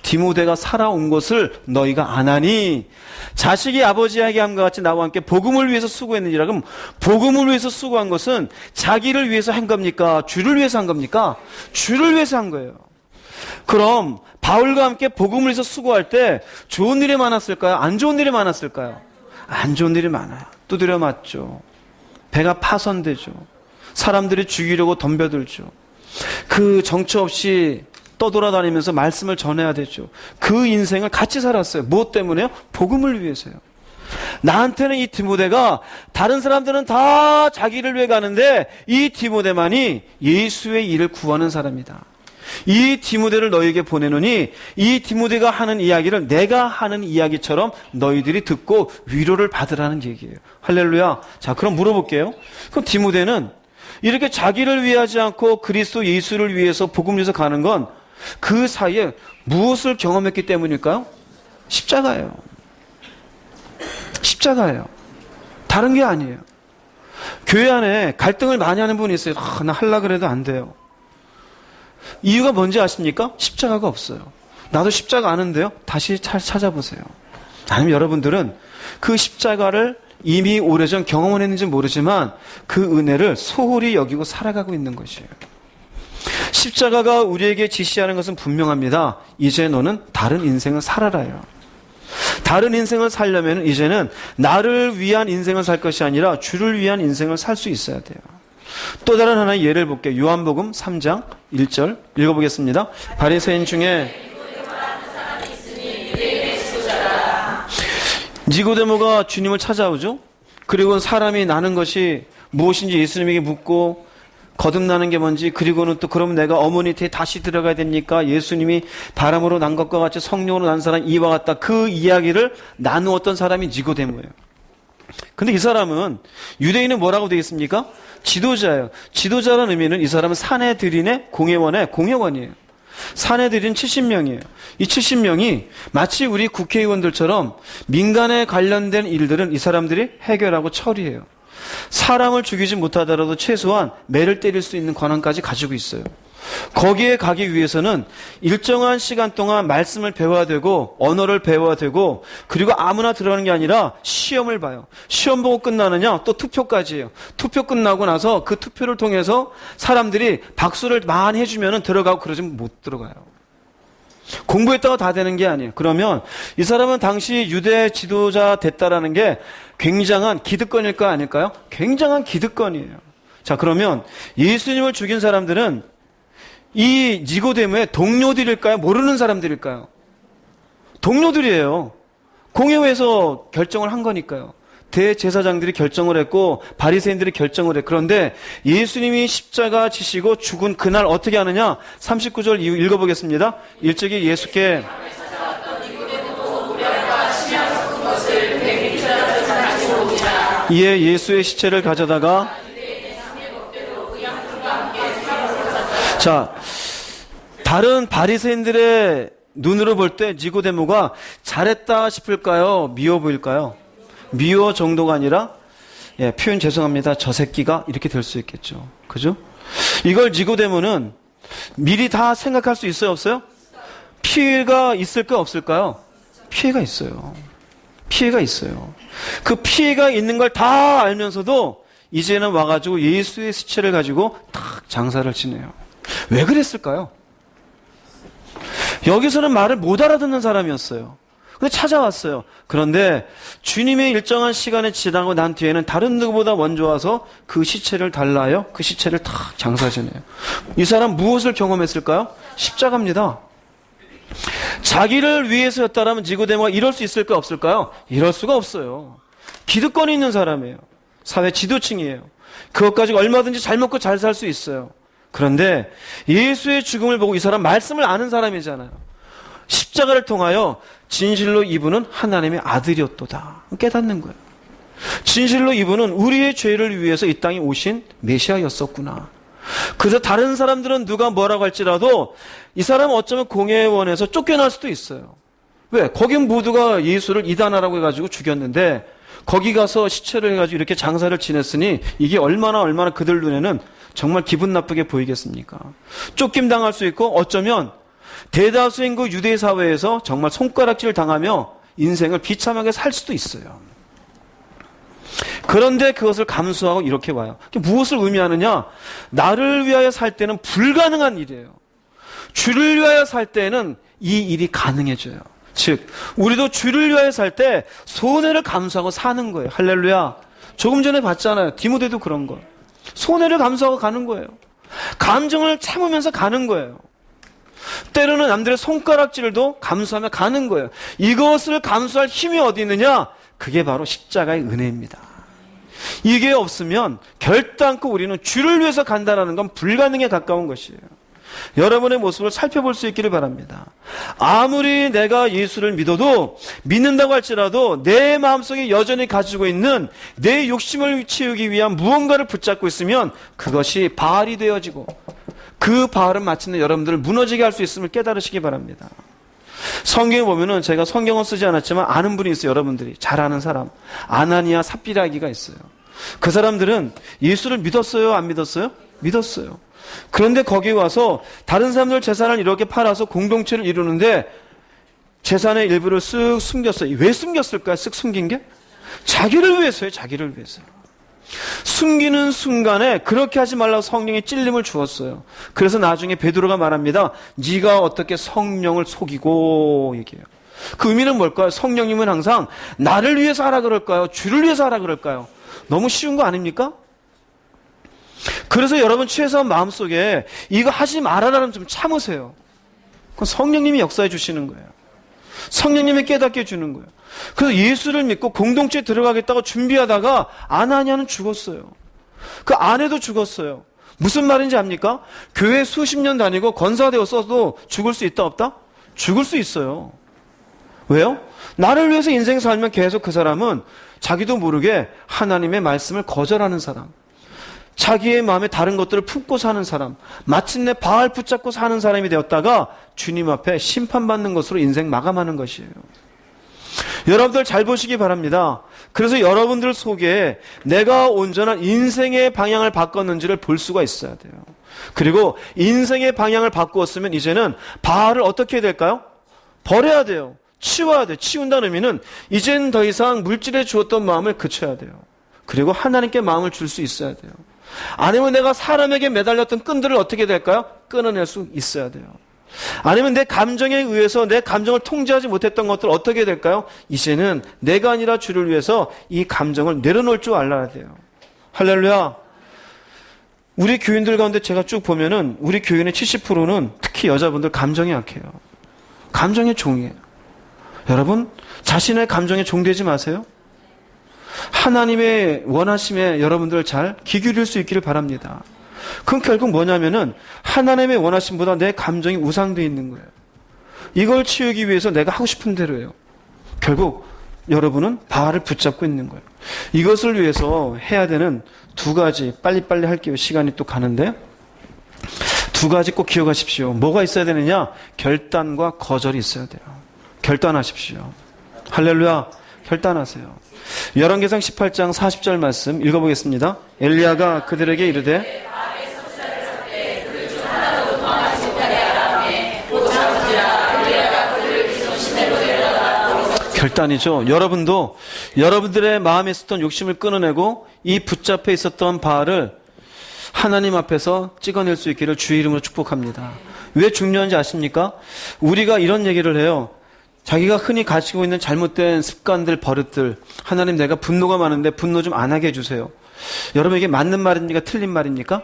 디모데가 살아온 것을 너희가 안 하니, 자식이 아버지에게 함과 같이 나와 함께 복음을 위해서 수고했느니라. 그럼 복음을 위해서 수고한 것은 자기를 위해서 한 겁니까? 주를 위해서 한 겁니까? 주를 위해서 한 거예요. 그럼 바울과 함께 복음을 위해서 수고할 때 좋은 일이 많았을까요? 안 좋은 일이 많았을까요? 안 좋은 일이 많아요. 두드려 맞죠. 배가 파손되죠. 사람들이 죽이려고 덤벼들죠. 그 정처 없이 떠돌아다니면서 말씀을 전해야 되죠. 그 인생을 같이 살았어요. 무엇 때문에요? 복음을 위해서요. 나한테는 이 디모데가, 다른 사람들은 다 자기를 위해 가는데 이 디모데만이 예수의 일을 구하는 사람이다. 이 디모데를 너희에게 보내노니 이 디모데가 하는 이야기를 내가 하는 이야기처럼 너희들이 듣고 위로를 받으라는 얘기예요. 할렐루야. 자, 그럼 물어볼게요. 그럼 디모데는 이렇게 자기를 위하지 않고 그리스도 예수를 위해서 복음을 위해서 가는 건 그 사이에 무엇을 경험했기 때문일까요? 십자가예요. 십자가예요. 다른 게 아니에요. 교회 안에 갈등을 많이 하는 분이 있어요. 나 하려고 그래도 안 돼요. 이유가 뭔지 아십니까? 십자가가 없어요. 나도 십자가 아는데요. 다시 찾아보세요. 아니면 여러분들은 그 십자가를 이미 오래전 경험을 했는지 모르지만 그 은혜를 소홀히 여기고 살아가고 있는 것이에요. 십자가가 우리에게 지시하는 것은 분명합니다. 이제 너는 다른 인생을 살아라요. 다른 인생을 살려면 이제는 나를 위한 인생을 살 것이 아니라 주를 위한 인생을 살 수 있어야 돼요. 또 다른 하나의 예를 볼게요. 요한복음 3장 1절 읽어보겠습니다. 바리새인 중에 니고데모가 주님을 찾아오죠. 그리고 사람이 나는 것이 무엇인지 예수님에게 묻고 거듭나는 게 뭔지, 그리고는 또 그럼 내가 어머니 뒤에 다시 들어가야 됩니까? 예수님이 바람으로 난 것과 같이 성령으로 난 사람 이와 같다. 그 이야기를 나누었던 사람이 니고데모예요. 근데 이 사람은, 유대인은 뭐라고 되어 있습니까? 지도자예요. 지도자라는 의미는 이 사람은 사내들인의 공회원의 공회원이에요. 사내들인 70명이에요. 이 70명이 마치 우리 국회의원들처럼 민간에 관련된 일들은 이 사람들이 해결하고 처리해요. 사람을 죽이지 못하더라도 최소한 매를 때릴 수 있는 권한까지 가지고 있어요. 거기에 가기 위해서는 일정한 시간 동안 말씀을 배워야 되고 언어를 배워야 되고, 그리고 아무나 들어가는 게 아니라 시험을 봐요. 시험 보고 끝나느냐? 또 투표까지 해요. 투표 끝나고 나서 그 투표를 통해서 사람들이 박수를 많이 해주면 들어가고, 그러지면 못 들어가요. 공부했다가 다 되는 게 아니에요. 그러면 이 사람은 당시 유대 지도자 됐다라는 게 굉장한 기득권일까 아닐까요? 굉장한 기득권이에요. 자, 그러면 예수님을 죽인 사람들은 이 니고데모의 동료들일까요? 모르는 사람들일까요? 동료들이에요. 공회에서 결정을 한 거니까요. 대제사장들이 결정을 했고 바리새인들이 결정을 해. 그런데 예수님이 십자가 지시고 죽은 그날 어떻게 하느냐? 39절 이후 읽어보겠습니다. 일찍이 예수께 이에 예수의 시체를 가져다가, 자, 다른 바리새인들의 눈으로 볼 때 니고데모가 잘했다 싶을까요? 미워 보일까요? 미워 정도가 아니라, 표현 죄송합니다, 저 새끼가 이렇게 될 수 있겠죠. 그죠? 이걸 니고데모는 미리 다 생각할 수 있어요, 없어요? 피해가 있을까 없을까요? 피해가 있어요. 피해가 있어요. 그 피해가 있는 걸 다 알면서도 이제는 와가지고 예수의 시체를 가지고 탁 장사를 지내요. 왜 그랬을까요? 여기서는 말을 못 알아듣는 사람이었어요. 근데 찾아왔어요. 그런데 주님의 일정한 시간에 지나고 난 뒤에는 다른 누구보다 먼저 와서 그 시체를 달라요. 그 시체를 탁 장사지내요. 이 사람 무엇을 경험했을까요? 십자가입니다. 자기를 위해서였다라면 니고데모가 이럴 수 있을까 없을까요? 이럴 수가 없어요. 기득권이 있는 사람이에요. 사회 지도층이에요. 그것 가지고 얼마든지 잘 먹고 잘 살 수 있어요. 그런데 예수의 죽음을 보고 이 사람 말씀을 아는 사람이잖아요. 십자가를 통하여 진실로 이분은 하나님의 아들이었도다. 깨닫는 거예요. 진실로 이분은 우리의 죄를 위해서 이 땅에 오신 메시아였었구나. 그래서 다른 사람들은 누가 뭐라고 할지라도 이 사람은 어쩌면 공회원에서 쫓겨날 수도 있어요. 왜? 거긴 모두가 예수를 이단하라고 해가지고 죽였는데 거기 가서 시체를 해가지고 이렇게 장사를 지냈으니 이게 얼마나 그들 눈에는 정말 기분 나쁘게 보이겠습니까? 쫓김 당할 수 있고 어쩌면 대다수인 그 유대 사회에서 정말 손가락질 당하며 인생을 비참하게 살 수도 있어요. 그런데 그것을 감수하고 이렇게 와요. 무엇을 의미하느냐? 나를 위하여 살 때는 불가능한 일이에요. 주를 위하여 살 때는 이 일이 가능해져요. 즉 우리도 주를 위하여 살 때 손해를 감수하고 사는 거예요. 할렐루야. 조금 전에 봤잖아요. 디모데도 그런 거. 손해를 감수하고 가는 거예요. 감정을 참으면서 가는 거예요. 때로는 남들의 손가락질도 감수하며 가는 거예요. 이것을 감수할 힘이 어디 있느냐? 그게 바로 십자가의 은혜입니다. 이게 없으면 결단코 우리는 주를 위해서 간다는 건 불가능에 가까운 것이에요. 여러분의 모습을 살펴볼 수 있기를 바랍니다. 아무리 내가 예수를 믿는다고 할지라도 내 마음속에 여전히 가지고 있는 내 욕심을 채우기 위한 무언가를 붙잡고 있으면 그것이 바알이 되어지고 그 바알은 마침내 여러분들을 무너지게 할 수 있음을 깨달으시기 바랍니다. 성경에 보면은 제가 성경은 쓰지 않았지만 아는 분이 있어요. 여러분들이 잘 아는 사람. 아나니아 삽비라기가 있어요. 그 사람들은 예수를 믿었어요? 안 믿었어요? 믿었어요. 그런데 거기 와서 다른 사람들 재산을 이렇게 팔아서 공동체를 이루는데 재산의 일부를 쓱 숨겼어요. 왜 숨겼을까요? 쓱 숨긴 게? 자기를 위해서요. 자기를 위해서. 숨기는 순간에 그렇게 하지 말라고 성령이 찔림을 주었어요. 그래서 나중에 베드로가 말합니다. 네가 어떻게 성령을 속이고 얘기해요. 그 의미는 뭘까요? 성령님은 항상 나를 위해서 하라 그럴까요? 주를 위해서 하라 그럴까요? 너무 쉬운 거 아닙니까? 그래서 여러분 최소한 마음속에 이거 하지 말아라는 좀 참으세요. 그건 성령님이 역사해 주시는 거예요. 성령님이 깨닫게 해주는 거예요. 그래서 예수를 믿고 공동체에 들어가겠다고 준비하다가 아나니아는 죽었어요. 그 아내도 죽었어요. 무슨 말인지 압니까? 교회 수십 년 다니고 권사가 되었어도 죽을 수 있다 없다? 죽을 수 있어요. 왜요? 나를 위해서 인생 살면 계속 그 사람은 자기도 모르게 하나님의 말씀을 거절하는 사람, 자기의 마음에 다른 것들을 품고 사는 사람, 마침내 바알 붙잡고 사는 사람이 되었다가 주님 앞에 심판받는 것으로 인생 마감하는 것이에요. 여러분들 잘 보시기 바랍니다. 그래서 여러분들 속에 내가 온전한 인생의 방향을 바꿨는지를 볼 수가 있어야 돼요. 그리고 인생의 방향을 바꾸었으면 이제는 바알을 어떻게 해야 될까요? 버려야 돼요. 치워야 돼요. 치운다는 의미는 이제는 더 이상 물질에 주었던 마음을 그쳐야 돼요. 그리고 하나님께 마음을 줄 수 있어야 돼요. 아니면 내가 사람에게 매달렸던 끈들을 어떻게 될까요? 끊어낼 수 있어야 돼요. 아니면 내 감정에 의해서 내 감정을 통제하지 못했던 것들 어떻게 될까요? 이제는 내가 아니라 주를 위해서 이 감정을 내려놓을 줄 알아야 돼요. 할렐루야. 우리 교인들 가운데 제가 쭉 보면은 우리 교인의 70%는 특히 여자분들 감정이 약해요. 감정의 종이에요. 여러분 자신의 감정에 종되지 마세요. 하나님의 원하심에 여러분들 잘 귀 기울일 수 있기를 바랍니다. 그건 결국 뭐냐면은 하나님의 원하심보다 내 감정이 우상되어 있는 거예요. 이걸 치우기 위해서 내가 하고 싶은 대로 해요. 결국 여러분은 바알을 붙잡고 있는 거예요. 이것을 위해서 해야 되는 두 가지, 빨리빨리 할게요. 시간이 또 가는데 두 가지 꼭 기억하십시오. 뭐가 있어야 되느냐? 결단과 거절이 있어야 돼요. 결단하십시오. 할렐루야. 결단하세요. 열왕기상 18장 40절 말씀 읽어보겠습니다. 엘리야가 그들에게 이르되 결단이죠. 여러분도 여러분들의 마음에 있었던 욕심을 끊어내고 이 붙잡혀 있었던 바알을 하나님 앞에서 찍어낼 수 있기를 주의 이름으로 축복합니다. 왜 중요한지 아십니까? 우리가 이런 얘기를 해요. 자기가 흔히 가지고 있는 잘못된 습관들, 버릇들, 하나님 내가 분노가 많은데 분노 좀 안 하게 해주세요. 여러분에게 맞는 말입니까? 틀린 말입니까?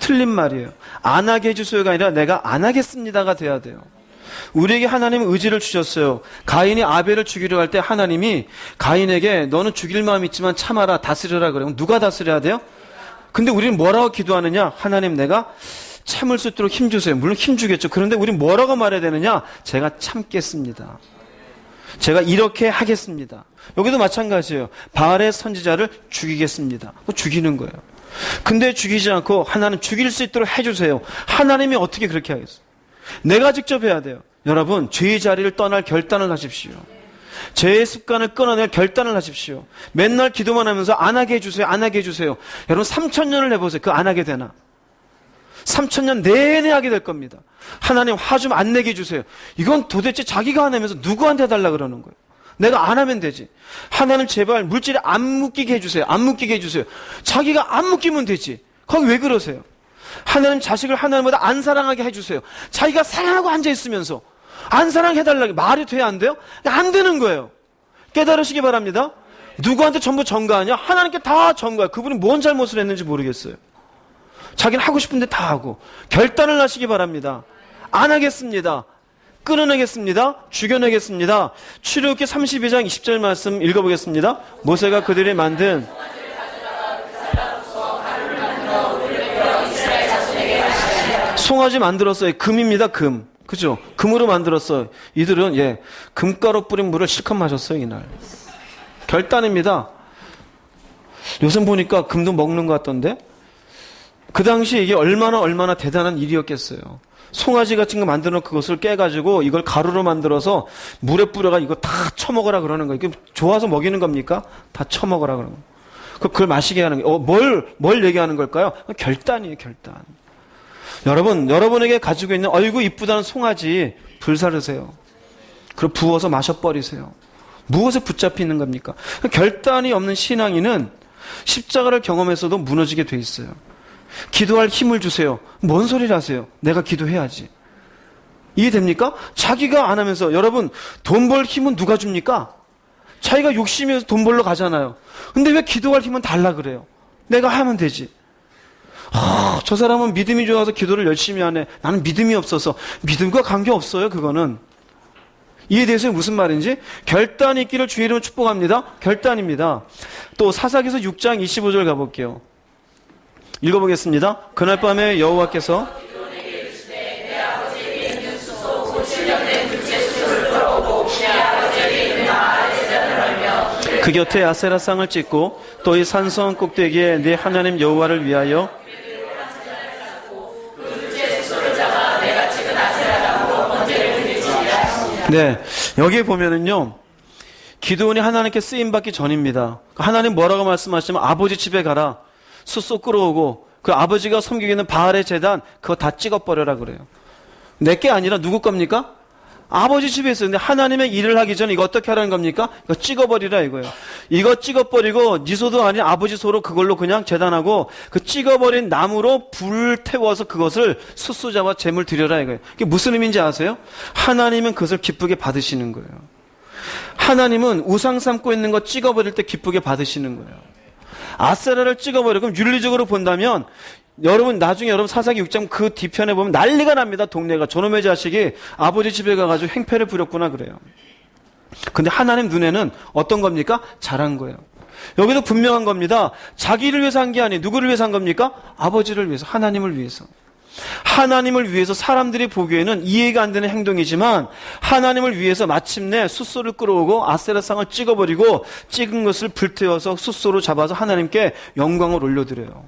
틀린 말이에요. 안 하게 해주세요가 아니라 내가 안 하겠습니다가 돼야 돼요. 우리에게 하나님은 의지를 주셨어요. 가인이 아벨을 죽이려 할 때 하나님이 가인에게 너는 죽일 마음 있지만 참아라, 다스려라 그래요. 누가 다스려야 돼요? 근데 우리는 뭐라고 기도하느냐? 하나님 내가 참을 수 있도록 힘주세요. 물론 힘주겠죠. 그런데 우리는 뭐라고 말해야 되느냐? 제가 참겠습니다. 제가 이렇게 하겠습니다. 여기도 마찬가지예요. 바알의 선지자를 죽이겠습니다. 죽이는 거예요. 근데 죽이지 않고 하나님 죽일 수 있도록 해주세요. 하나님이 어떻게 그렇게 하겠어요? 내가 직접 해야 돼요. 여러분, 죄의 자리를 떠날 결단을 하십시오. 죄의 습관을 끊어낼 결단을 하십시오. 맨날 기도만 하면서 안 하게 해주세요. 안 하게 해주세요. 여러분 3,000년을 해보세요. 그거 안 하게 되나? 3,000년 내내 하게 될 겁니다. 하나님 화 좀 안 내게 해주세요. 이건 도대체 자기가 안 하면서 누구한테 해달라 그러는 거예요? 내가 안 하면 되지. 하나님 제발 물질에 안 묶이게 해주세요. 안 묶이게 해주세요. 자기가 안 묶이면 되지. 거기 왜 그러세요? 하나님 자식을 하나님보다 안 사랑하게 해주세요. 자기가 사랑하고 앉아있으면서 안 사랑해달라고 말이 돼야 안 돼요? 안 되는 거예요. 깨달으시기 바랍니다. 누구한테 전부 전가하냐? 하나님께 다 전가해요. 그분이 뭔 잘못을 했는지 모르겠어요. 자기는 하고 싶은데 다 하고. 결단을 하시기 바랍니다. 안 하겠습니다. 끊어내겠습니다. 죽여내겠습니다. 출애굽기 32장 20절 말씀 읽어보겠습니다. 모세가 그들이 만든 송아지 만들었어요. 금입니다. 금. 그죠? 금으로 만들었어요. 이들은 금가루 뿌린 물을 실컷 마셨어요. 이날. 결단입니다. 요즘 보니까 금도 먹는 것 같던데 그 당시 이게 얼마나 대단한 일이었겠어요. 송아지 같은 거 만들어 놓은 그것을 깨가지고 이걸 가루로 만들어서 물에 뿌려가 이거 다 처먹으라 그러는 거예요. 이게 좋아서 먹이는 겁니까? 다 처먹으라 그러는 거예요. 그걸 마시게 하는 거예요. 뭘 얘기하는 걸까요? 결단이에요, 결단. 여러분에게 가지고 있는 어이구 이쁘다는 송아지 불사르세요. 그리고 부어서 마셔버리세요. 무엇에 붙잡히는 겁니까? 결단이 없는 신앙인은 십자가를 경험해서도 무너지게 돼 있어요. 기도할 힘을 주세요. 뭔 소리를 하세요? 내가 기도해야지. 이해됩니까? 자기가 안 하면서 여러분 돈 벌 힘은 누가 줍니까? 자기가 욕심에서 돈 벌러 가잖아요. 근데 왜 기도할 힘은 달라 그래요? 내가 하면 되지. 저 사람은 믿음이 좋아서 기도를 열심히 하네. 나는 믿음이 없어서. 믿음과 관계없어요. 그거는. 이에 대해서 무슨 말인지 결단이 있기를 주의 이름으로 축복합니다. 결단입니다. 또 사사기서 6장 25절 가볼게요. 읽어보겠습니다. 그날 밤에 여호와께서 그 곁에 아세라상을 찍고 또 이 산성 꼭대기에 네 하나님 여호와를 위하여 여기에 보면은요 기드온이 하나님께 쓰임받기 전입니다. 하나님 뭐라고 말씀하시면 아버지 집에 가라. 숫소 끌어오고 그 아버지가 섬기고 있는 바알의 제단 그거 다 찍어버려라 그래요. 내게 아니라 누구 겁니까? 아버지 집에 있어요. 근데 하나님의 일을 하기 전에 이거 어떻게 하라는 겁니까? 이거 찍어버리라 이거예요. 이거 찍어버리고 네 소도 아닌 아버지 소로 그걸로 그냥 제단하고 그 찍어버린 나무로 불 태워서 그것을 숫소 잡아 제물 드려라 이거예요. 이게 무슨 의미인지 아세요? 하나님은 그것을 기쁘게 받으시는 거예요. 하나님은 우상 삼고 있는 거 찍어버릴 때 기쁘게 받으시는 거예요. 아세라를 찍어버리고 윤리적으로 본다면 여러분 나중에 여러분 사사기 6장 그 뒤편에 보면 난리가 납니다. 동네가 저놈의 자식이 아버지 집에 가가지고 행패를 부렸구나 그래요. 근데 하나님 눈에는 어떤 겁니까? 잘한 거예요. 여기도 분명한 겁니다. 자기를 위해서 한 게 아니에요. 누구를 위해서 한 겁니까? 아버지를 위해서, 하나님을 위해서. 하나님을 위해서 사람들이 보기에는 이해가 안 되는 행동이지만 하나님을 위해서 마침내 숫소를 끌어오고 아세라상을 찍어버리고 찍은 것을 불태워서 숫소로 잡아서 하나님께 영광을 올려드려요.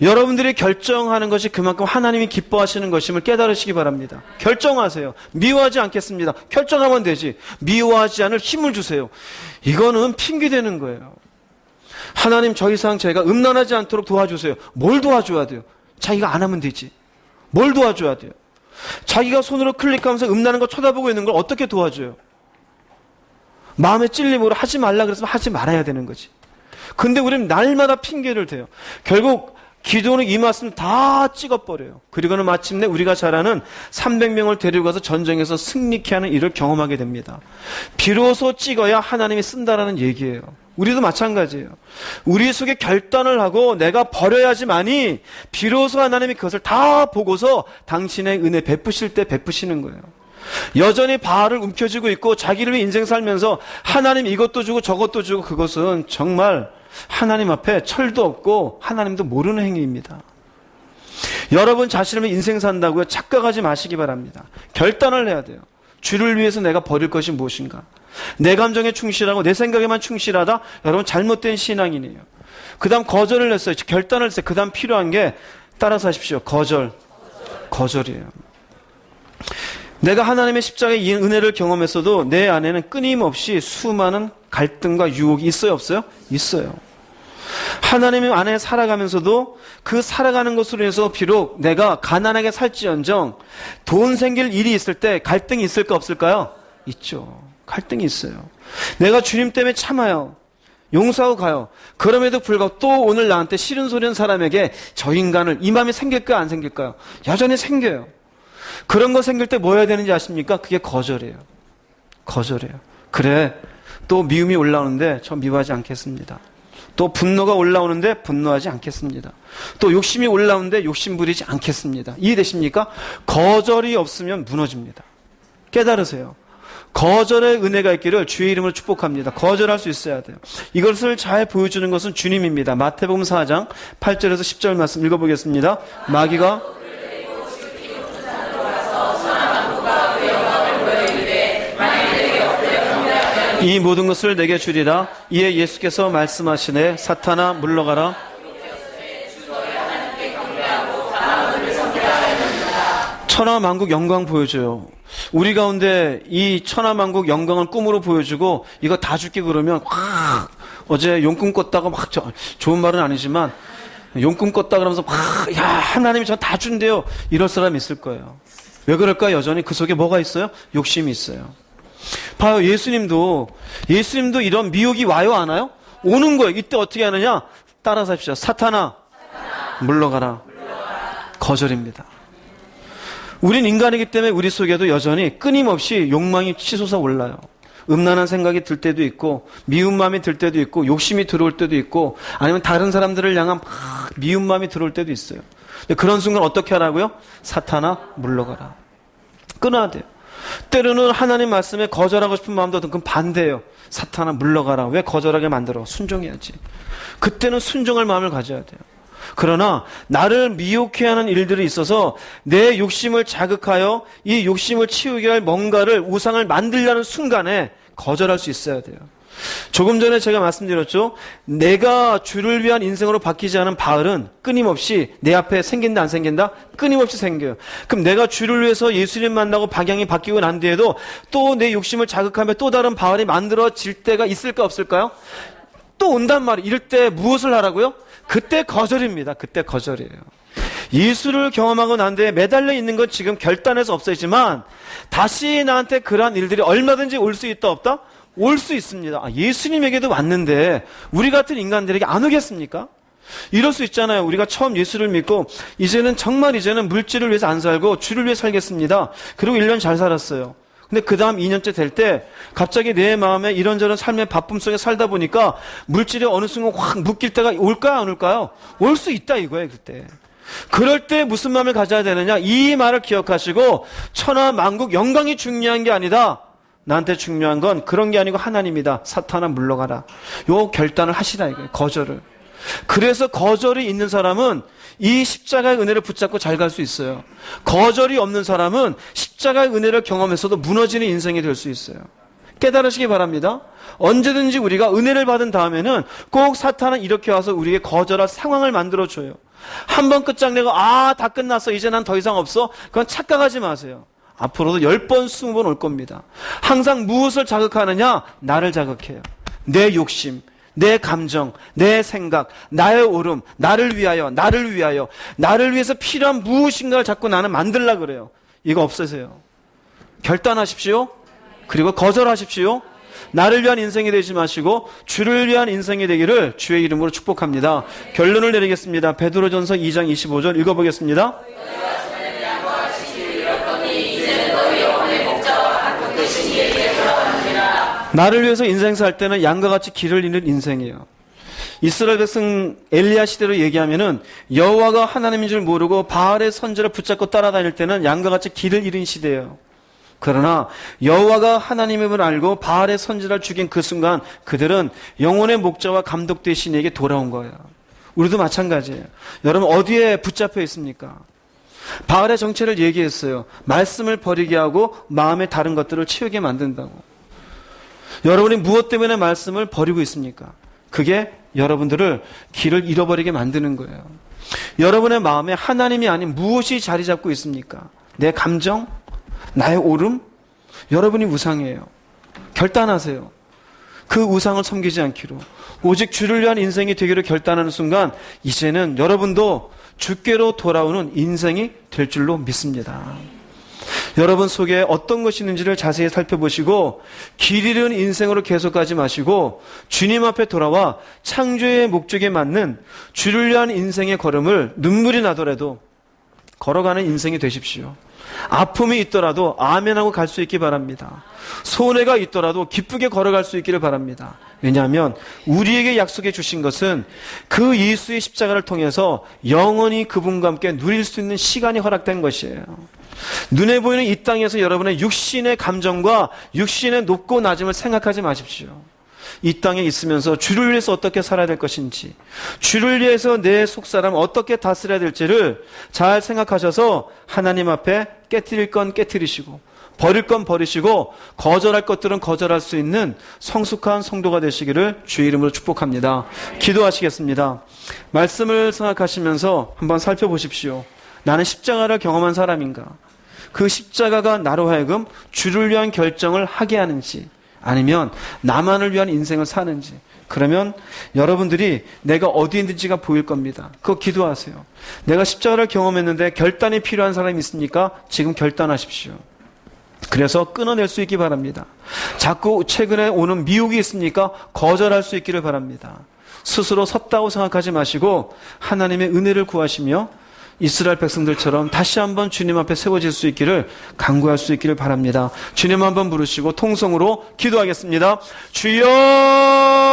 여러분들이 결정하는 것이 그만큼 하나님이 기뻐하시는 것임을 깨달으시기 바랍니다. 결정하세요. 미워하지 않겠습니다. 결정하면 되지. 미워하지 않을 힘을 주세요. 이거는 핑계대는 거예요. 하나님 저 이상 제가 음란하지 않도록 도와주세요. 뭘 도와줘야 돼요? 자기가 안 하면 되지. 뭘 도와줘야 돼요? 자기가 손으로 클릭하면서 음란한 거 쳐다보고 있는 걸 어떻게 도와줘요? 마음에 찔림으로 하지 말라 그랬으면 하지 말아야 되는 거지. 근데 우리는 날마다 핑계를 대요. 결국 기도는 이 말씀 다 찍어버려요. 그리고는 마침내 우리가 잘 아는 300명을 데리고 가서 전쟁에서 승리케 하는 일을 경험하게 됩니다. 비로소 찍어야 하나님이 쓴다라는 얘기예요. 우리도 마찬가지예요. 우리 속에 결단을 하고 내가 버려야지만이 비로소 하나님이 그것을 다 보고서 당신의 은혜 베푸실 때 베푸시는 거예요. 여전히 바알을 움켜쥐고 있고 자기를 위해 인생 살면서 하나님 이것도 주고 저것도 주고 그것은 정말 하나님 앞에 철도 없고 하나님도 모르는 행위입니다. 여러분 자신을 위해 인생 산다고요? 착각하지 마시기 바랍니다. 결단을 해야 돼요. 주를 위해서 내가 버릴 것이 무엇인가? 내 감정에 충실하고 내 생각에만 충실하다? 여러분 잘못된 신앙이네요. 그 다음 거절을 했어요. 결단을 했어요. 그 다음 필요한 게 따라서 하십시오. 거절이에요. 내가 하나님의 십자가의 이 은혜를 경험했어도 내 안에는 끊임없이 수많은 갈등과 유혹이 있어요, 없어요? 있어요. 하나님 안에 살아가면서도 그 살아가는 것으로 인해서 비록 내가 가난하게 살지언정 돈 생길 일이 있을 때 갈등이 있을까 없을까요? 있죠. 갈등이 있어요. 내가 주님 때문에 참아요. 용서하고 가요. 그럼에도 불구하고 또 오늘 나한테 싫은 소리 하는 사람에게 저 인간을 이 마음이 생길까요? 안 생길까요? 여전히 생겨요. 그런 거 생길 때 뭐 해야 되는지 아십니까? 그게 거절이에요. 그래, 또 미움이 올라오는데 저 미워하지 않겠습니다. 또 분노가 올라오는데 분노하지 않겠습니다. 또 욕심이 올라오는데 욕심 부리지 않겠습니다. 이해되십니까? 거절이 없으면 무너집니다. 깨달으세요. 거절의 은혜가 있기를 주의 이름으로 축복합니다. 거절할 수 있어야 돼요. 이것을 잘 보여주는 것은 주님입니다. 마태복음 4장 8절에서 10절 말씀 읽어보겠습니다. 마귀가 이 모든 것을 내게 주리라. 이에 예수께서 말씀하시네 사탄아 물러가라. 천하만국 영광 보여줘요. 우리 가운데 이 천하만국 영광을 꿈으로 보여주고 이거 다 줄게 그러면 확 어제 용꿈 꿨다가 막 좋은 말은 아니지만 용꿈 꿨다 그러면서 야 하나님이 저 다 준대요. 이럴 사람이 있을 거예요. 왜 그럴까? 여전히 그 속에 뭐가 있어요? 욕심이 있어요. 봐요. 예수님도 이런 미혹이 와요 안 와요? 오는 거예요. 이때 어떻게 하느냐? 따라서 합시다. 사탄아 물러가라. 거절입니다. 우린 인간이기 때문에 우리 속에도 여전히 끊임없이 욕망이 치솟아 올라요. 음란한 생각이 들 때도 있고 미운 마음이 들 때도 있고 욕심이 들어올 때도 있고 아니면 다른 사람들을 향한 막 미운 마음이 들어올 때도 있어요. 그런 순간 어떻게 하라고요? 사탄아 물러가라. 끊어야 돼요. 때로는 하나님 말씀에 거절하고 싶은 마음도 그건 반대예요. 사탄아 물러가라. 왜 거절하게 만들어? 순종해야지. 그때는 순종할 마음을 가져야 돼요. 그러나 나를 미혹해 하는 일들이 있어서 내 욕심을 자극하여 이 욕심을 치우게 할 뭔가를 우상을 만들려는 순간에 거절할 수 있어야 돼요. 조금 전에 제가 말씀드렸죠. 내가 주를 위한 인생으로 바뀌지 않은 바알은 끊임없이 내 앞에 생긴다 안 생긴다? 끊임없이 생겨요. 그럼 내가 주를 위해서 예수님 만나고 방향이 바뀌고 난 뒤에도 또 내 욕심을 자극하며 또 다른 바알이 만들어질 때가 있을까 없을까요? 또 온단 말이에요. 이럴 때 무엇을 하라고요? 그때 거절입니다. 그때 거절이에요. 예수를 경험하고 난 뒤에 매달려 있는 건 지금 결단해서 없어지지만 다시 나한테 그러한 일들이 얼마든지 올 수 있다 없다? 올 수 있습니다. 예수님에게도 왔는데 우리 같은 인간들에게 안 오겠습니까? 이럴 수 있잖아요. 우리가 처음 예수를 믿고 이제는 물질을 위해서 안 살고 주를 위해 살겠습니다. 그리고 1년 잘 살았어요. 근데 그 다음 2년째 될 때 갑자기 내 마음에 이런저런 삶의 바쁨 속에 살다 보니까 물질이 어느 순간 확 묶일 때가 올까요 안 올까요? 올 수 있다 이거예요. 그때. 그럴 때 무슨 마음을 가져야 되느냐? 이 말을 기억하시고 천하만국 영광이 중요한 게 아니다. 나한테 중요한 건 그런 게 아니고 하나님이다. 사탄아 물러가라. 요 결단을 하시라 이거예요. 거절을. 그래서 거절이 있는 사람은 이 십자가의 은혜를 붙잡고 잘 갈 수 있어요. 거절이 없는 사람은 십자가의 은혜를 경험해서도 무너지는 인생이 될 수 있어요. 깨달으시기 바랍니다. 언제든지 우리가 은혜를 받은 다음에는 꼭 사탄은 이렇게 와서 우리에게 거절할 상황을 만들어줘요. 한 번 끝장내고 다 끝났어. 이제 난 더 이상 없어. 그건 착각하지 마세요. 앞으로도 10번, 20번 올 겁니다. 항상 무엇을 자극하느냐? 나를 자극해요. 내 욕심, 내 감정, 내 생각, 나의 오름, 나를 위하여, 나를 위해서 필요한 무엇인가를 자꾸 나는 만들려고 그래요. 이거 없애세요. 결단하십시오. 그리고 거절하십시오. 나를 위한 인생이 되지 마시고 주를 위한 인생이 되기를 주의 이름으로 축복합니다. 결론을 내리겠습니다. 베드로전서 2장 25절 읽어보겠습니다. 나를 위해서 인생 살 때는 양과 같이 길을 잃는 인생이에요. 이스라엘 백성 엘리야 시대로 얘기하면은 여호와가 하나님인 줄 모르고 바알의 선지를 붙잡고 따라다닐 때는 양과 같이 길을 잃은 시대예요. 그러나 여호와가 하나님임을 알고 바알의 선지자를 죽인 그 순간 그들은 영혼의 목자와 감독 되신 이에게 돌아온 거예요. 우리도 마찬가지예요. 여러분 어디에 붙잡혀 있습니까? 바알의 정체를 얘기했어요. 말씀을 버리게 하고 마음의 다른 것들을 채우게 만든다고. 여러분이 무엇 때문에 말씀을 버리고 있습니까? 그게 여러분들을 길을 잃어버리게 만드는 거예요. 여러분의 마음에 하나님이 아닌 무엇이 자리 잡고 있습니까? 내 감정? 나의 오름? 여러분이 우상이에요. 결단하세요. 그 우상을 섬기지 않기로. 오직 주를 위한 인생이 되기로 결단하는 순간 이제는 여러분도 주께로 돌아오는 인생이 될 줄로 믿습니다. 여러분 속에 어떤 것이 있는지를 자세히 살펴보시고 길 잃은 인생으로 계속 가지 마시고 주님 앞에 돌아와 창조의 목적에 맞는 주를 위한 인생의 걸음을 눈물이 나더라도 걸어가는 인생이 되십시오. 아픔이 있더라도 아멘하고 갈 수 있기 바랍니다. 손해가 있더라도 기쁘게 걸어갈 수 있기를 바랍니다. 왜냐하면 우리에게 약속해 주신 것은 그 예수의 십자가를 통해서 영원히 그분과 함께 누릴 수 있는 시간이 허락된 것이에요. 눈에 보이는 이 땅에서 여러분의 육신의 감정과 육신의 높고 낮음을 생각하지 마십시오. 이 땅에 있으면서 주를 위해서 어떻게 살아야 될 것인지, 주를 위해서 내 속사람 어떻게 다스려야 될지를 잘 생각하셔서 하나님 앞에 깨트릴 건 깨트리시고 버릴 건 버리시고 거절할 것들은 거절할 수 있는 성숙한 성도가 되시기를 주의 이름으로 축복합니다. 기도하시겠습니다. 말씀을 생각하시면서 한번 살펴보십시오. 나는 십자가를 경험한 사람인가? 그 십자가가 나로 하여금 주를 위한 결정을 하게 하는지, 아니면 나만을 위한 인생을 사는지. 그러면 여러분들이 내가 어디 있는지가 보일 겁니다. 그거 기도하세요. 내가 십자가를 경험했는데 결단이 필요한 사람이 있습니까? 지금 결단하십시오. 그래서 끊어낼 수 있기 바랍니다. 자꾸 최근에 오는 미혹이 있습니까? 거절할 수 있기를 바랍니다. 스스로 섰다고 생각하지 마시고 하나님의 은혜를 구하시며 이스라엘 백성들처럼 다시 한번 주님 앞에 세워질 수 있기를 간구할 수 있기를 바랍니다. 주님 한번 부르시고 통성으로 기도하겠습니다. 주여!